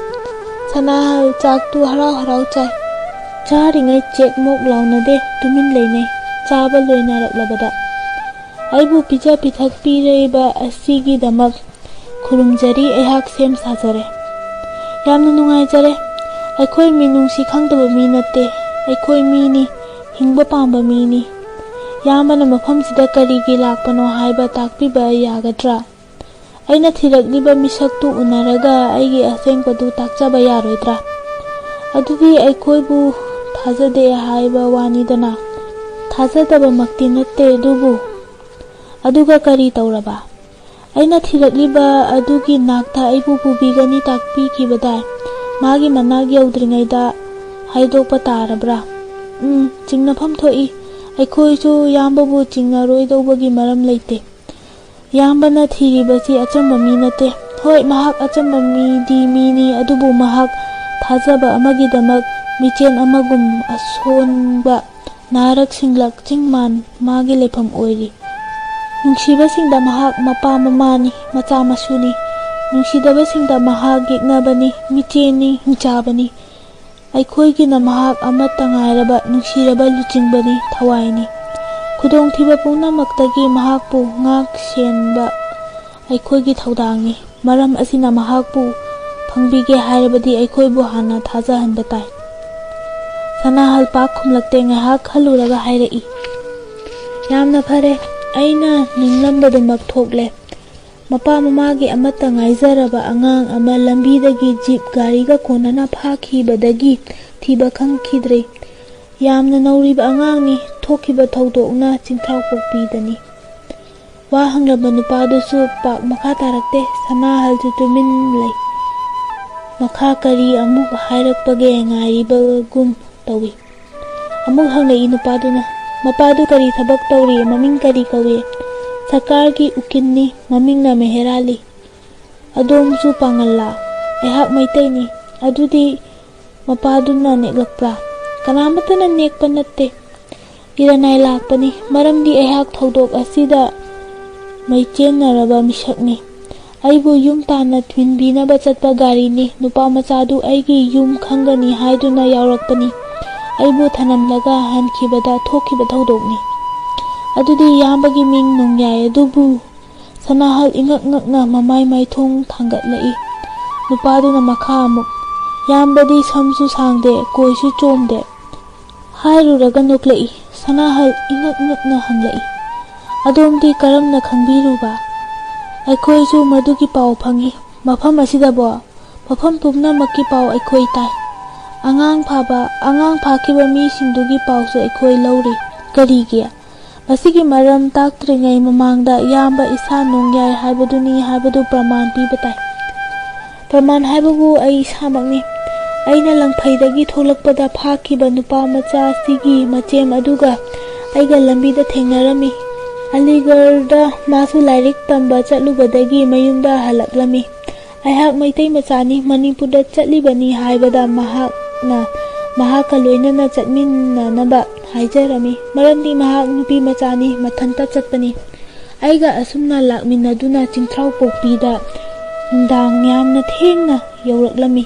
[SPEAKER 2] ꯁꯅꯥꯍꯜ ꯆꯥꯛꯇꯨ ꯍꯔꯥꯎ ꯍꯔꯥꯎ ꯆꯥꯏ꯫ ꯆꯥꯔꯤꯉꯩ ꯆꯦꯛ ꯃꯣꯛ ꯂꯥꯎꯅꯗꯦ, ꯇꯨꯃꯤꯟ ꯂꯩꯅꯩ꯫ ꯆꯥꯕ ꯂꯣꯏꯅꯔꯛꯂꯕꯗ ꯑꯩꯕꯨ ꯄꯤꯖ ꯄꯤꯊꯛꯄꯤꯔꯤꯕ ꯑꯁꯤꯒꯤꯗꯃꯛ ꯈꯨꯔꯨꯝꯖꯔꯤ, ꯑꯩꯍꯥꯛ ꯁꯦꯝ ꯁꯥꯖꯔꯦ꯫ ꯌꯥꯝꯅ ꯅꯨꯡꯉꯥꯏꯖꯔꯦ꯫ ꯑꯩꯈꯣꯏ ꯃꯤꯅꯨꯡꯁꯤ ꯈꯪꯗꯕ ꯃꯤ ꯅꯠꯇꯦ, ꯑꯩꯈꯣꯏ ꯃꯤꯅꯤ, ꯍꯤꯡꯕ ꯄꯥꯝꯕ ꯃꯤꯅꯤ꯫ ꯏꯌꯥꯝꯕꯅ ꯃꯐꯝꯁꯤꯗ ꯀꯔꯤꯒꯤ ꯂꯥꯛꯄꯅꯣ ꯍꯥꯏꯕ ꯇꯥꯛꯄꯤꯕ ꯌꯥꯒꯗ꯭ꯔꯥ? ꯑꯩꯅ ꯊꯤꯔꯛꯂꯤꯕ ꯃꯤꯁꯛꯇꯨ ꯎꯅꯔꯒ ꯑꯩꯒꯤ ꯑꯁꯦꯡꯕꯗꯨ ꯇꯥꯛꯆꯕ ꯌꯥꯔꯣꯏꯗ꯭ꯔꯥ? ꯑꯗꯨꯗꯤ ꯑꯩꯈꯣꯏꯕꯨ ꯊꯥꯖꯗꯦ ꯍꯥꯏꯕ ꯋꯥꯅꯤꯗꯅ? ꯊꯥꯖꯗꯕꯃꯛꯇꯤ ꯅꯠꯇꯦ, ꯑꯗꯨꯒ ꯀꯔꯤ ꯇꯧꯔꯕ? ꯑꯩꯅ ꯊꯤꯔꯛꯂꯤꯕ ꯑꯗꯨꯒꯤ ꯅꯥꯛꯇ ꯑꯩꯕꯨ ꯄꯨꯕꯤꯒꯅꯤ ꯇꯥꯛꯄꯤꯈꯤꯕꯗꯥꯏ? ꯃꯥꯒꯤ ꯃꯅꯥꯛ ꯌꯧꯗ꯭ꯔꯤꯉꯩꯗ ꯍꯥꯏꯗꯣꯛꯄ ꯇꯥꯔꯕ꯭ꯔꯥ? ꯆꯤꯡꯅꯐꯝ ꯊꯣꯛꯏ꯫ ꯑꯩꯈꯣꯏꯁꯨ ꯏꯌꯥꯝꯕꯕꯨ ꯆꯤꯡꯅꯔꯣꯏꯗꯧꯕꯒꯤ ꯃꯔꯝ ꯂꯩꯇꯦ꯫ ꯏꯌꯥꯝꯕꯅ ꯊꯤꯔꯤꯕꯁꯤ ꯑꯆꯝꯕ ꯃꯤ ꯅꯠꯇꯦ꯫ ꯍꯣꯏ, ꯃꯍꯥꯛ ꯑꯆꯝꯕ ꯃꯤꯗꯤ ꯃꯤꯅꯤ, ꯑꯗꯨꯕꯨ ꯃꯍꯥꯛ ꯊꯥꯖꯕ ꯑꯃꯒꯤꯗꯃꯛ ꯃꯤꯆꯦꯟ ꯑꯃꯒꯨꯝ ꯑꯁꯣꯟꯕ ꯅꯥꯔꯛ ꯁꯤꯡꯂꯛ ꯆꯤꯡꯃꯥꯟ ꯃꯥꯒꯤ ꯂꯩꯐꯝ ꯑꯣꯏꯔꯤ꯫ ꯅꯨꯡꯁꯤꯕꯁꯤꯡꯗ ꯃꯍꯥꯛ ꯃꯄꯥ ꯃꯃꯥꯅꯤ, ꯃꯆꯥ ꯃꯁꯨꯅꯤ꯫ ꯅꯨꯡꯁꯤꯗꯕꯁꯤꯡꯗ ꯃꯍꯥꯛ ꯌꯦꯛꯅꯕꯅꯤ, ꯃꯤꯆꯦꯟꯅꯤ, ꯍꯤꯡꯆꯥꯕꯅꯤ꯫ ꯑꯩꯈꯣꯏꯒꯤꯅ ꯃꯍꯥꯛ ꯑꯃꯠꯇ ꯉꯥꯏꯔꯕ ꯅꯨꯡꯁꯤꯔꯕ ꯂꯨꯆꯤꯡꯕꯅꯤ, ꯊꯋꯥꯏꯅꯤ꯫ ꯈꯨꯗꯣꯡꯊꯤꯕ ꯄꯨꯝꯅꯃꯛꯇꯒꯤ ꯃꯍꯥꯛꯄꯨ ꯉꯥꯛ ꯁꯦꯟꯕ ꯑꯩꯈꯣꯏꯒꯤ ꯊꯧꯗꯥꯡꯅꯤ꯫ ꯃꯔꯝ ꯑꯁꯤꯅ ꯃꯍꯥꯛꯄꯨ ꯐꯪꯕꯤꯒꯦ ꯍꯥꯏꯔꯕꯗꯤ ꯑꯩꯈꯣꯏꯕꯨ ꯍꯥꯟꯅ ꯊꯥꯖꯍꯟꯕ ꯇꯥꯏ꯫ ꯁꯅꯥꯍꯜ ꯄꯥꯛ ꯈꯨꯝꯂꯛꯇꯦ꯫ ꯉꯥꯏꯍꯥꯛ ꯈꯜꯂꯨꯔꯒ ꯍꯥꯏꯔꯛꯏ꯫ ꯌꯥꯝꯅ ꯐꯔꯦ, ꯑꯩꯅ ꯅꯤꯡꯂꯝꯕꯗꯨꯃꯛ ꯊꯣꯛꯂꯦ꯫ ꯃꯄꯥ ꯃꯃꯥꯒꯤ ꯑꯃꯠꯇ ꯉꯥꯏꯖꯔꯕ ꯑꯉꯥꯡ ꯑꯃ ꯂꯝꯕꯤꯗꯒꯤ ꯖꯤꯞ ꯒꯥꯔꯤꯒ ꯀꯣꯟꯅꯅ ꯐꯥꯈꯤꯕꯗꯒꯤ ꯊꯤꯕ ꯈꯪꯈꯤꯗ꯭ꯔꯦ꯫ ꯌꯥꯝꯅ ꯅꯧꯔꯤꯕ ꯑꯉꯥꯡꯅꯤ꯫ ꯊꯣꯛꯈꯤꯕ ꯊꯧꯗꯣꯛꯅ ꯆꯤꯡꯊ꯭ꯔꯥꯎꯄꯣꯛꯄꯤꯗꯅꯤ꯫ ꯋꯥ ꯍꯪꯂꯝꯕ ꯅꯨꯄꯥꯗꯨꯁꯨ ꯄꯥꯛ ꯃꯈꯥ ꯇꯥꯔꯛꯇꯦ꯫ ꯁꯅꯥꯍꯜꯁꯨ ꯇꯨꯃꯤꯟ ꯂꯩ꯫ ꯃꯈꯥ ꯀꯔꯤ ꯑꯃꯨꯛ ꯍꯥꯏꯔꯛꯄꯒꯦ ꯉꯥꯏꯔꯤꯕꯒꯨꯝ ꯇꯧꯏ꯫ ꯑꯃꯨꯛ ꯍꯪꯂꯛꯏ ꯅꯨꯄꯥꯗꯨꯅ꯫ ꯃꯄꯥꯗꯨ ꯀꯔꯤ ꯊꯕꯛ ꯇꯧꯔꯤ? ꯃꯃꯤꯡ ꯀꯔꯤ ꯀꯧꯏ? ꯁꯔꯀꯥꯔꯒꯤ ꯎꯀꯤꯜꯅꯤ, ꯃꯃꯤꯡꯅ ꯃꯦꯍꯦꯔꯥꯂꯤ꯫ ꯑꯗꯣꯝꯁꯨ ꯄꯥꯡꯒꯜꯂꯥ? ꯑꯩꯍꯥꯛ ꯃꯩꯇꯩꯅꯤ꯫ ꯑꯗꯨꯗꯤ ꯃꯄꯥꯗꯨꯅ ꯅꯦꯛꯂꯛꯄ꯭ꯔꯥ? ꯀꯅꯥꯃꯠꯇꯅ ꯅꯦꯛꯄ ꯅꯠꯇꯦ, ꯏꯔꯅꯥꯏ ꯂꯥꯛꯄꯅꯤ꯫ ꯃꯔꯝꯗꯤ ꯑꯩꯍꯥꯛ ꯊꯧꯗꯣꯛ ꯑꯁꯤꯗ ꯃꯩꯆꯦꯟꯅꯔꯕ ꯃꯤꯁꯛꯅꯤ꯫ ꯑꯩꯕꯨ ꯌꯨꯝ ꯇꯥꯟꯅ ꯊꯤꯟꯕꯤꯅꯕ ꯆꯠꯄ ꯒꯥꯔꯤꯅꯤ꯫ ꯅꯨꯄꯥꯃꯆꯥꯗꯨ ꯑꯩꯒꯤ ꯌꯨꯝ ꯈꯪꯒꯅꯤ ꯍꯥꯏꯗꯨꯅ ꯌꯥꯎꯔꯛꯄꯅꯤ꯫ ꯑꯩꯕꯨ ꯊꯅꯝꯂꯒ ꯍꯟꯈꯤꯕꯗ ꯊꯣꯛꯈꯤꯕ ꯊꯧꯗꯣꯛꯅꯤ꯫ ꯑꯗꯨꯗꯤ ꯏꯌꯥꯝꯕꯒꯤ ꯃꯤꯡ ꯅꯣꯡꯌꯥꯏ ꯑꯗꯨꯕꯨ? ꯁꯅꯥꯍꯜ ꯏꯉꯛ ꯉꯛꯅ ꯃꯃꯥꯏ ꯃꯥꯏꯊꯣꯡ ꯊꯥꯡꯒꯠꯂꯛꯏ꯫ ꯅꯨꯄꯥꯗꯨꯅ ꯃꯈꯥ ꯑꯃꯨꯛ, ꯏꯌꯥꯝꯕꯗꯤ ꯁꯝꯁꯨ ꯁꯥꯡꯗꯦ, ꯀꯣꯏꯁꯨ ꯆꯣꯝꯗꯦ ꯍꯥꯏꯔꯨꯔꯒ ꯅꯣꯛꯂꯛꯏ꯫ ꯁꯅꯥꯍꯜ ꯏꯉꯛ ꯉꯛꯅ ꯍꯪꯂꯛꯏ꯫ ꯑꯗꯣꯝꯗꯤ ꯀꯔꯝꯅ ꯈꯪꯕꯤꯔꯨꯕ? ꯑꯩꯈꯣꯏꯁꯨ ꯃꯗꯨꯒꯤ ꯄꯥꯎ ꯐꯪꯏ꯫ ꯃꯐꯝ ꯑꯁꯤꯗꯕꯣ? ꯃꯐꯝ ꯄꯨꯝꯅꯃꯛꯀꯤ ꯄꯥꯎ ꯑꯩꯈꯣꯏ ꯇꯥꯏ꯫ ꯑꯉꯥꯡ ꯐꯥꯈꯤꯕ ꯃꯤꯁꯤꯡꯗꯨꯒꯤ ꯄꯥꯎꯁꯨ ꯑꯩꯈꯣই ꯂꯧꯔꯤ꯫ ꯀꯔꯤꯒꯤ? ꯃꯁꯤꯒꯤ ꯃꯔꯝ ꯇꯥꯛꯇ꯭ꯔꯤꯉꯩ ꯃꯃꯥꯡꯗ ꯏꯌꯥꯝꯕ ꯏꯁꯥ ꯅꯣꯡꯌꯥꯏ ꯍꯥꯏꯕꯗꯨꯅꯤ ꯍꯥꯏꯕꯗꯨ ꯄ꯭ꯔꯃꯥꯟ ꯄꯤꯕ ꯇꯥꯏ꯫ ꯄ꯭ꯔꯃꯥꯟ ꯍꯥꯏꯕꯕꯨ ꯑꯩ ꯏꯁꯥꯃꯛꯅꯤ꯫ ꯑꯩꯅ ꯂꯪꯐꯩꯗꯒꯤ ꯊꯣꯛꯂꯛꯄꯗ ꯐꯥꯈꯤꯕ ꯅꯨꯄꯥꯃꯆꯥꯁꯤꯒꯤ ꯃꯆꯦꯝ ꯑꯗꯨꯒ ꯑꯩꯒ ꯂꯝꯕꯤꯗ ꯊꯦꯡꯅꯔꯝꯃꯤ꯫ ꯑꯂꯤꯒꯔꯗ ꯃꯥꯁꯨ ꯂꯥꯏꯔꯤꯛ ꯇꯝꯕ ꯆꯠꯂꯨꯕꯗꯒꯤ ꯃꯌꯨꯝꯗ ꯍꯜꯂꯛꯂꯝꯃꯤ꯫ ꯑꯩꯍꯥꯛ ꯃꯩꯇꯩ ꯃꯆꯥꯅꯤ, ꯃꯅꯤꯄꯨꯔꯗ ꯆꯠꯂꯤꯕꯅꯤ ꯍꯥꯏꯕꯗ ꯃꯍꯥꯛꯅ ꯃꯍꯥꯛꯀ ꯂꯣꯏꯅꯅ ꯆꯠꯃꯤꯟꯅꯅꯕ ꯍꯥꯏꯖꯔꯝꯃꯤ꯫ ꯃꯔꯝꯗꯤ ꯃꯍꯥꯛ ꯅꯨꯄꯤ ꯃꯆꯥꯅꯤ, ꯃꯊꯟꯇ ꯆꯠꯄꯅꯤ꯫ ꯑꯩꯒ ꯑꯁꯨꯝꯅ ꯂꯥꯛꯃꯤꯟꯅꯗꯨꯅ ꯆꯤꯡꯊ꯭ꯔꯥꯎꯄꯣꯛꯄꯤꯗ ꯅꯨꯡꯗꯥꯡ ꯌꯥꯝꯅ ꯊꯦꯡꯅ ꯌꯧꯔꯛꯂꯝꯃꯤ꯫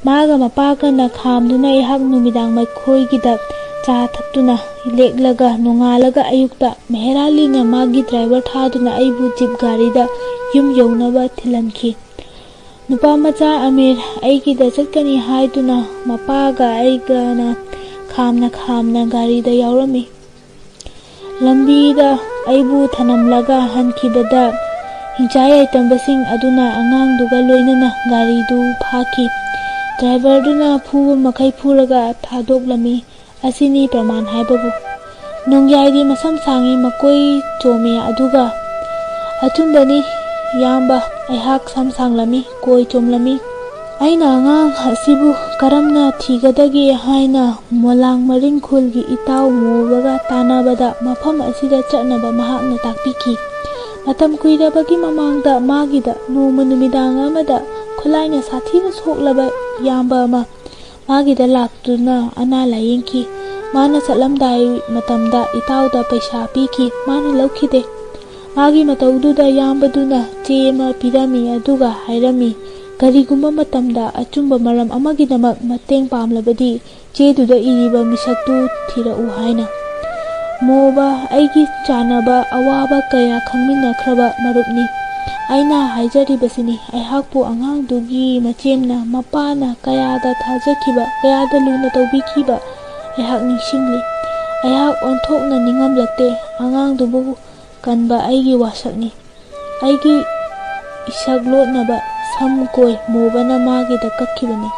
[SPEAKER 2] ꯃꯥꯒ ꯃꯄꯥꯒꯅ ꯈꯥꯝꯗꯨꯅ ꯑꯩꯍꯥꯛ ꯅꯨꯃꯤꯗꯥꯡ ꯃꯈꯣꯏꯒꯤꯗ ꯆꯥ ꯊꯛꯇꯨꯅ ꯂꯦꯛꯂꯒ ꯅꯣꯡꯉꯥꯜꯂꯒ ꯑꯌꯨꯛꯇ ꯃꯦꯍꯦꯔꯥꯂꯤꯅ ꯃꯥꯒꯤ ꯗ꯭ꯔꯥꯏꯚꯔ ꯊꯥꯗꯨꯅ ꯑꯩꯕꯨ ꯖꯤꯞ ꯒꯥꯔꯤꯗ ꯌꯨꯝ ꯌꯧꯅꯕ ꯊꯤꯜꯍꯟꯈꯤ꯫ ꯅꯨꯄꯥꯃꯆꯥ ꯑꯃꯤꯔ ꯑꯩꯒꯤꯗ ꯆꯠꯀꯅꯤ ꯍꯥꯏꯗꯨꯅ ꯃꯄꯥꯒ ꯑꯩꯒꯅ ꯈꯥꯝꯅ ꯒꯥꯔꯤꯗ ꯌꯥꯎꯔꯝꯃꯤ꯫ ꯂꯝꯕꯤꯗ ꯑꯩꯕꯨ ꯊꯅꯝꯂꯒ ꯍꯟꯈꯤꯕꯗ ꯍꯤꯡꯆꯥ ꯌꯥꯏꯇꯝꯕꯁꯤꯡ ꯑꯗꯨꯅ ꯑꯉꯥꯡꯗꯨꯒ ꯂꯣꯏꯅꯅ ꯒꯥꯔꯤꯗꯨ ꯐꯥꯈꯤ꯫ ꯗ꯭ꯔꯥꯏꯚꯔꯗꯨꯅ ꯐꯨꯕ ꯃꯈꯩ ꯐꯨꯔꯒ ꯊꯥꯗꯣꯛꯂꯝꯃꯤ ꯑꯁꯤꯅꯤ ꯄ꯭ꯔꯃꯥꯟ ꯍꯥꯏꯕꯕꯨ꯫ ꯅꯣꯡꯌꯥꯏꯗꯤ ꯃꯁꯝ ꯁꯥꯡꯏ ꯃꯀꯣꯏ ꯆꯣꯝꯃꯤ ꯑꯗꯨꯒ ꯑꯆꯨꯝꯕꯅꯤ ꯏꯌꯥꯝꯕ ꯑꯩꯍꯥꯛ ꯁꯝ ꯁꯥꯡꯂꯝꯃꯤ ꯀꯣꯏ ꯆꯣꯝꯂꯝꯃꯤ꯫ ꯑꯩꯅ ꯑꯉꯥꯡ ꯑꯁꯤꯕꯨ ꯀꯔꯝꯅ ꯊꯤꯒꯗꯒꯦ ꯍꯥꯏꯅ ꯃꯣꯂꯥꯡ ꯃꯔꯤꯡ ꯈꯨꯜꯒꯤ ꯏꯇꯥꯎ ꯃꯣꯕꯒ ꯇꯥꯟꯅꯕꯗ ꯃꯐꯝ ꯑꯁꯤꯗ ꯆꯠꯅꯕ ꯃꯍꯥꯛꯅ ꯇꯥꯛꯄꯤꯈꯤ꯫ ꯃꯇꯝ ꯀꯨꯏꯔꯕꯒꯤ ꯃꯃꯥꯡꯗ ꯃꯥꯒꯤꯗ ꯅꯣꯡꯃ ꯅꯨꯃꯤꯗꯥꯡ ꯑꯃꯗ ꯈꯨꯠꯂꯥꯏꯅ ꯁꯥꯊꯤꯅ ꯁꯣꯛꯂꯕ ꯏꯌꯥꯝꯕ ꯑꯃ ꯃꯥꯒꯤꯗ ꯂꯥꯛꯇꯨꯅ ꯑꯅꯥ ꯂꯥꯌꯦꯡꯈꯤ꯫ ꯃꯥꯅ ꯆꯠꯂꯝꯗꯥꯏ ꯃꯇꯝꯗ ꯏꯇꯥꯎꯗ ꯄꯩꯁꯥ ꯄꯤꯈꯤ, ꯃꯥꯅ ꯂꯧꯈꯤꯗꯦ꯫ ꯃꯥꯒꯤ ꯃꯇꯧꯗꯨꯗ ꯏꯌꯥꯝꯕꯗꯨꯅ ꯆꯦ ꯑꯃ ꯄꯤꯔꯝꯃꯤ ꯑꯗꯨꯒ ꯍꯥꯏꯔꯝꯃꯤ ꯀꯔꯤꯒꯨꯝꯕ ꯃꯇꯝꯗ ꯑꯆꯨꯝꯕ ꯃꯔꯝ ꯑꯃꯒꯤꯗꯃꯛ ꯃꯇꯦꯡ ꯄꯥꯝꯂꯕꯗꯤ ꯆꯦꯗꯨꯗ ꯏꯔꯤꯕ ꯃꯤꯁꯛꯇꯨ ꯊꯤꯔꯛꯎ ꯍꯥꯏꯅ꯫ ꯃꯣꯕ ꯑꯩꯒꯤ ꯆꯥꯟꯅꯕ ꯑꯋꯥꯕ ꯀꯌꯥ ꯈꯪꯃꯤꯟꯅꯈ꯭ꯔꯕ ꯃꯔꯨꯞꯅꯤ꯫ ꯑꯩꯅ ꯍꯥꯏꯖꯔꯤꯕꯁꯤꯅꯤ ꯑꯩꯍꯥꯛꯄꯨ ꯑꯉꯥꯡꯗꯨꯒꯤ ꯃꯆꯦꯝꯅ ꯃꯄꯥꯅ ꯀꯌꯥꯗ ꯊꯥꯖꯈꯤꯕ, ꯀꯌꯥꯗ ꯂꯨꯅ ꯇꯧꯕꯤꯈꯤꯕ ꯑꯩꯍꯥꯛ ꯅꯤꯡꯁꯤꯡꯂꯤ꯫ ꯑꯩꯍꯥꯛ ꯑꯣꯟꯊꯣꯛꯅ ꯅꯤꯡꯉꯝꯂꯛꯇꯦ꯫ ꯑꯉꯥꯡꯗꯨꯕꯨ ꯀꯟꯕ ꯑꯩꯒꯤ ꯋꯥꯁꯛꯅꯤ꯫ ꯑꯩꯒꯤ ꯏꯁꯛ ꯂꯣꯠꯅꯕ ꯁꯝ ꯀꯣꯏ ꯃꯣꯕꯅ ꯃꯥꯒꯤꯗ ꯀꯛꯈꯤꯕꯅꯤ꯫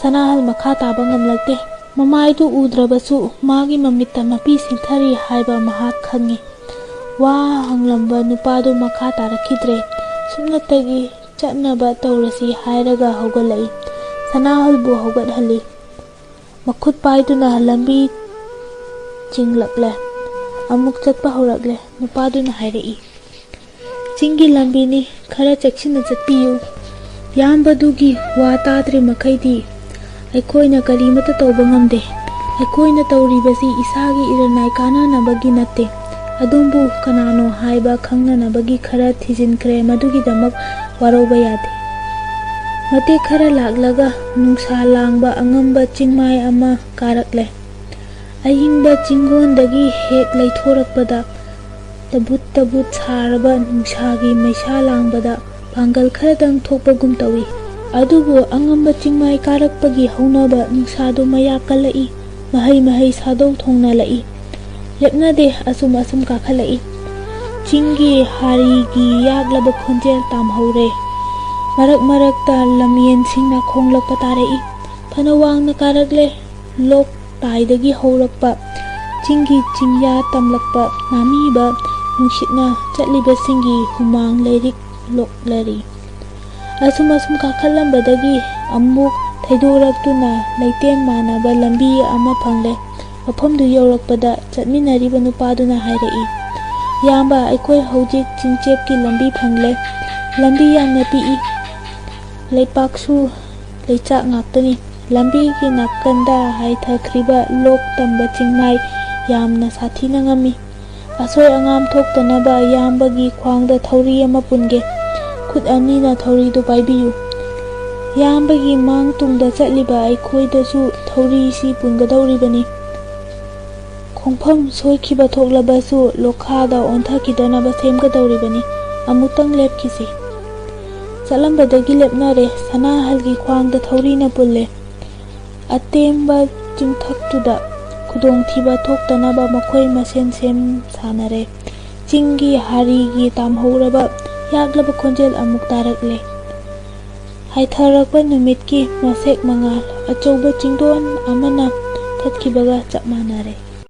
[SPEAKER 2] ꯁꯅꯥꯍꯜ ꯃꯈꯥ ꯇꯥꯕ ꯉꯝꯂꯛꯇꯦ꯫ ꯃꯃꯥꯏꯗꯨ ꯎꯗ꯭ꯔꯕꯁꯨ ꯃꯥꯒꯤ ꯃꯃꯤꯠꯇ ꯃꯄꯤ ꯁꯤꯡꯊꯔꯤ ꯍꯥꯏꯕ ꯃꯍꯥꯛ ꯈꯪꯉꯤ꯫ ꯋꯥ ꯍꯪꯂꯝꯕ ꯅꯨꯄꯥꯗꯨ ꯃꯈꯥ ꯇꯥꯔꯛꯈꯤꯗ꯭ꯔꯦ꯫ ꯁꯨꯞꯅꯇꯒꯤ ꯆꯠꯅꯕ ꯇꯧꯔꯁꯤ ꯍꯥꯏꯔꯒ ꯍꯧꯒꯠꯂꯛꯏ꯫ ꯁꯅꯥꯍꯜꯕꯨ ꯍꯧꯒꯠꯍꯜꯂꯤ꯫ ꯃꯈꯨꯠ ꯄꯥꯏꯗꯨꯅ ꯂꯝꯕꯤ ꯆꯤꯡꯂꯛꯂꯦ꯫ ꯑꯃꯨꯛ ꯆꯠꯄ ꯍꯧꯔꯛꯂꯦ꯫ ꯅꯨꯄꯥꯗꯨꯅ ꯍꯥꯏꯔꯛꯏ ꯆꯤꯡꯒꯤ ꯂꯝꯕꯤꯅꯤ, ꯈꯔ ꯆꯦꯛꯁꯤꯟꯅ ꯆꯠꯄꯤꯌꯨ꯫ ꯏꯌꯥꯝꯕꯗꯨꯒꯤ ꯋꯥ ꯇꯥꯗ꯭ꯔꯤ ꯃꯈꯩꯗꯤ ꯑꯩꯈꯣꯏꯅ ꯀꯔꯤꯃꯠꯇ ꯇꯧꯕ ꯉꯝꯗꯦ꯫ ꯑꯩꯈꯣꯏꯅ ꯇꯧꯔꯤꯕꯁꯤ ꯏꯁꯥꯒꯤ ꯏꯔꯟꯅꯥꯏ ꯀꯥꯟꯅꯅꯕꯒꯤ ꯅꯠꯇꯦ, ꯑꯗꯣꯝꯕꯨ ꯀꯅꯥꯅꯣ ꯍꯥꯏꯕ ꯈꯪꯅꯅꯕꯒꯤ ꯈꯔ ꯊꯤꯖꯤꯟꯈ꯭ꯔꯦ, ꯃꯗꯨꯒꯤꯗꯃꯛ ꯋꯥꯔꯧꯕ ꯌꯥꯗꯦ꯫ ꯃꯇꯦꯛ ꯈꯔ ꯂꯥꯛꯂꯒ ꯅꯨꯡꯁꯥ ꯂꯥꯡꯕ ꯑꯉꯝꯕ ꯆꯤꯡꯃꯥꯏ ꯑꯃ ꯀꯥꯔꯛꯂꯦ꯫ ꯑꯏꯪꯕ ꯆꯤꯡꯒꯣꯟꯗꯒꯤ ꯍꯦꯛ ꯂꯩꯊꯣꯔꯛꯄꯗ ꯇꯕꯨꯠ ꯇꯕꯨꯠ ꯁꯥꯔꯕ ꯅꯨꯡꯁꯥꯒꯤ ꯃꯩꯁꯥ ꯂꯥꯡꯕꯗ ꯄꯥꯡꯒꯜ ꯈꯔꯗꯪ ꯊꯣꯛꯄꯒꯨꯝ ꯇꯧꯏ꯫ ꯑꯗꯨꯕꯨ ꯑꯉꯝꯕ ꯆꯤꯡꯃꯥꯏ ꯀꯥꯔꯛꯄꯒꯤ ꯍꯧꯅꯕ ꯅꯨꯡꯁꯥꯗꯨ ꯃꯌꯥꯛ ꯀꯜꯂꯛꯏ, ꯃꯍꯩ ꯁꯥꯗꯧ ꯊꯣꯡꯅꯂꯛꯏ, ꯂꯦꯞꯅꯗꯦ ꯑꯁꯨꯝ ꯀꯥꯈꯠꯂꯛꯏ꯫ ꯆꯤꯡꯒꯤ ꯍꯥꯔꯤꯒꯤ ꯌꯥꯛꯂꯕ ꯈꯣꯟꯖꯦꯜ ꯇꯥꯝꯍꯧꯔꯦ꯫ ꯃꯔꯛ ꯃꯔꯛꯇ ꯂꯝꯌꯦꯟꯁꯤꯡꯅ ꯈꯣꯡꯂꯛꯄ ꯇꯥꯔꯛꯏ꯫ ꯐꯅ ꯋꯥꯡꯅ ꯀꯥꯔꯛꯂꯦ꯫ ꯂꯣꯛ ꯇꯥꯏꯗꯒꯤ ꯍꯧꯔꯛꯄ ꯆꯤꯡꯒꯤ ꯆꯤꯡꯌꯥ ꯇꯝꯂꯛꯄ ꯅꯥꯃꯤꯕ ꯅꯨꯡꯁꯤꯠꯅ ꯆꯠꯂꯤꯕꯁꯤꯡꯒꯤ ꯍꯨꯃꯥꯡ ꯂꯩꯔꯤꯛ ꯂꯣꯛꯂꯔꯤ꯫ ꯑꯁꯨꯝ ꯀꯥꯈꯠꯂꯝꯕꯗꯒꯤ ꯑꯃꯨꯛ ꯊꯩꯗꯣꯔꯛꯇꯨꯅ ꯂꯩꯇꯦꯝ ꯃꯥꯟꯅꯕ ꯂꯝꯕꯤ ꯑꯃ ꯐꯪꯂꯦ꯫ ꯃꯐꯝꯗꯨ ꯌꯧꯔꯛꯄꯗ ꯆꯠꯃꯤꯟꯅꯔꯤꯕ ꯅꯨꯄꯥꯗꯨꯅ ꯍꯥꯏꯔꯛꯏ ꯏꯌꯥꯝꯕ ꯑꯩꯈꯣꯏ ꯍꯧꯖꯤꯛ ꯆꯤꯡꯆꯦꯞꯀꯤ ꯂꯝꯕꯤ ꯐꯪꯂꯦ꯫ ꯂꯝꯕꯤ ꯌꯥꯝꯅ ꯄꯤꯛꯏ, ꯂꯩꯄꯥꯛꯁꯨ ꯂꯩꯆꯥꯛ ꯉꯥꯛꯇꯅꯤ꯫ ꯂꯝꯕꯤꯒꯤ ꯅꯥꯀꯟꯗ ꯍꯥꯏꯊꯈ꯭ꯔꯤꯕ ꯂꯣꯛ ꯇꯝꯕ ꯆꯤꯡꯃꯥꯏ ꯌꯥꯝꯅ ꯁꯥꯊꯤꯅ ꯉꯝꯃꯤ꯫ ꯑꯁꯣꯏ ꯑꯉꯥꯝ ꯊꯣꯛꯇꯅꯕ ꯏꯌꯥꯝꯕꯒꯤ ꯈ꯭ꯋꯥꯡꯗ ꯊꯧꯔꯤ ꯑꯃ ꯄꯨꯟꯒꯦ꯫ ꯈꯨꯠ ꯑꯅꯤꯅ ꯊꯧꯔꯤꯗꯨ ꯄꯥꯏꯕꯤꯌꯨ꯫ ꯏꯌꯥꯝꯕꯒꯤ ꯃꯥꯡ ꯇꯨꯡꯗ ꯆꯠꯂꯤꯕ ꯑꯩꯈꯣꯏꯗꯁꯨ ꯊꯧꯔꯤꯁꯤ ꯄꯨꯟꯒꯗꯧꯔꯤꯕꯅꯤ꯫ ꯈꯣꯡꯐꯝ ꯁꯣꯏꯈꯤꯕ ꯊꯣꯛꯂꯕꯁꯨ ꯂꯣꯈꯥꯗ ꯑꯣꯟꯊꯈꯤꯗꯅꯕ ꯁꯦꯝꯒꯗꯧꯔꯤꯕꯅꯤ꯫ ꯑꯃꯨꯛꯇꯪ ꯂꯦꯞꯈꯤꯁꯤ꯫ ꯆꯠꯂꯝꯕꯗꯒꯤ ꯂꯦꯞꯅꯔꯦ꯫ ꯁꯅꯥꯍꯜꯒꯤ ꯈ꯭ꯋꯥꯡꯗ ꯊꯧꯔꯤꯅ ꯄꯨꯜꯂꯦ꯫ ꯑꯇꯦꯝꯕ ꯆꯤꯡꯊꯛꯇꯨꯗ ꯈꯨꯗꯣꯡꯊꯤꯕ ꯊꯣꯛꯇꯅꯕ ꯃꯈꯣꯏ ꯃꯁꯦꯟ ꯁꯦꯝ ꯁꯥꯅꯔꯦ꯫ ꯆꯤꯡꯒꯤ ꯍꯥꯔꯤꯒꯤ ꯇꯥꯝꯍꯧꯔꯕ ꯌꯥꯛꯂꯕ ꯈꯣꯟꯖꯦꯜ ꯑꯃꯨꯛ ꯇꯥꯔꯛꯂꯦ꯫ ꯍꯥꯏꯊꯔꯛꯄ ꯅꯨꯃꯤꯠꯀꯤ ꯃꯁꯦꯛ ꯃꯉꯥꯜ ꯑꯆꯧꯕ ꯆꯤꯡꯗꯣꯟ ꯑꯃꯅ ꯊꯠꯈꯤꯕꯒ ꯆꯞ ꯃꯥꯟꯅꯔꯦ꯫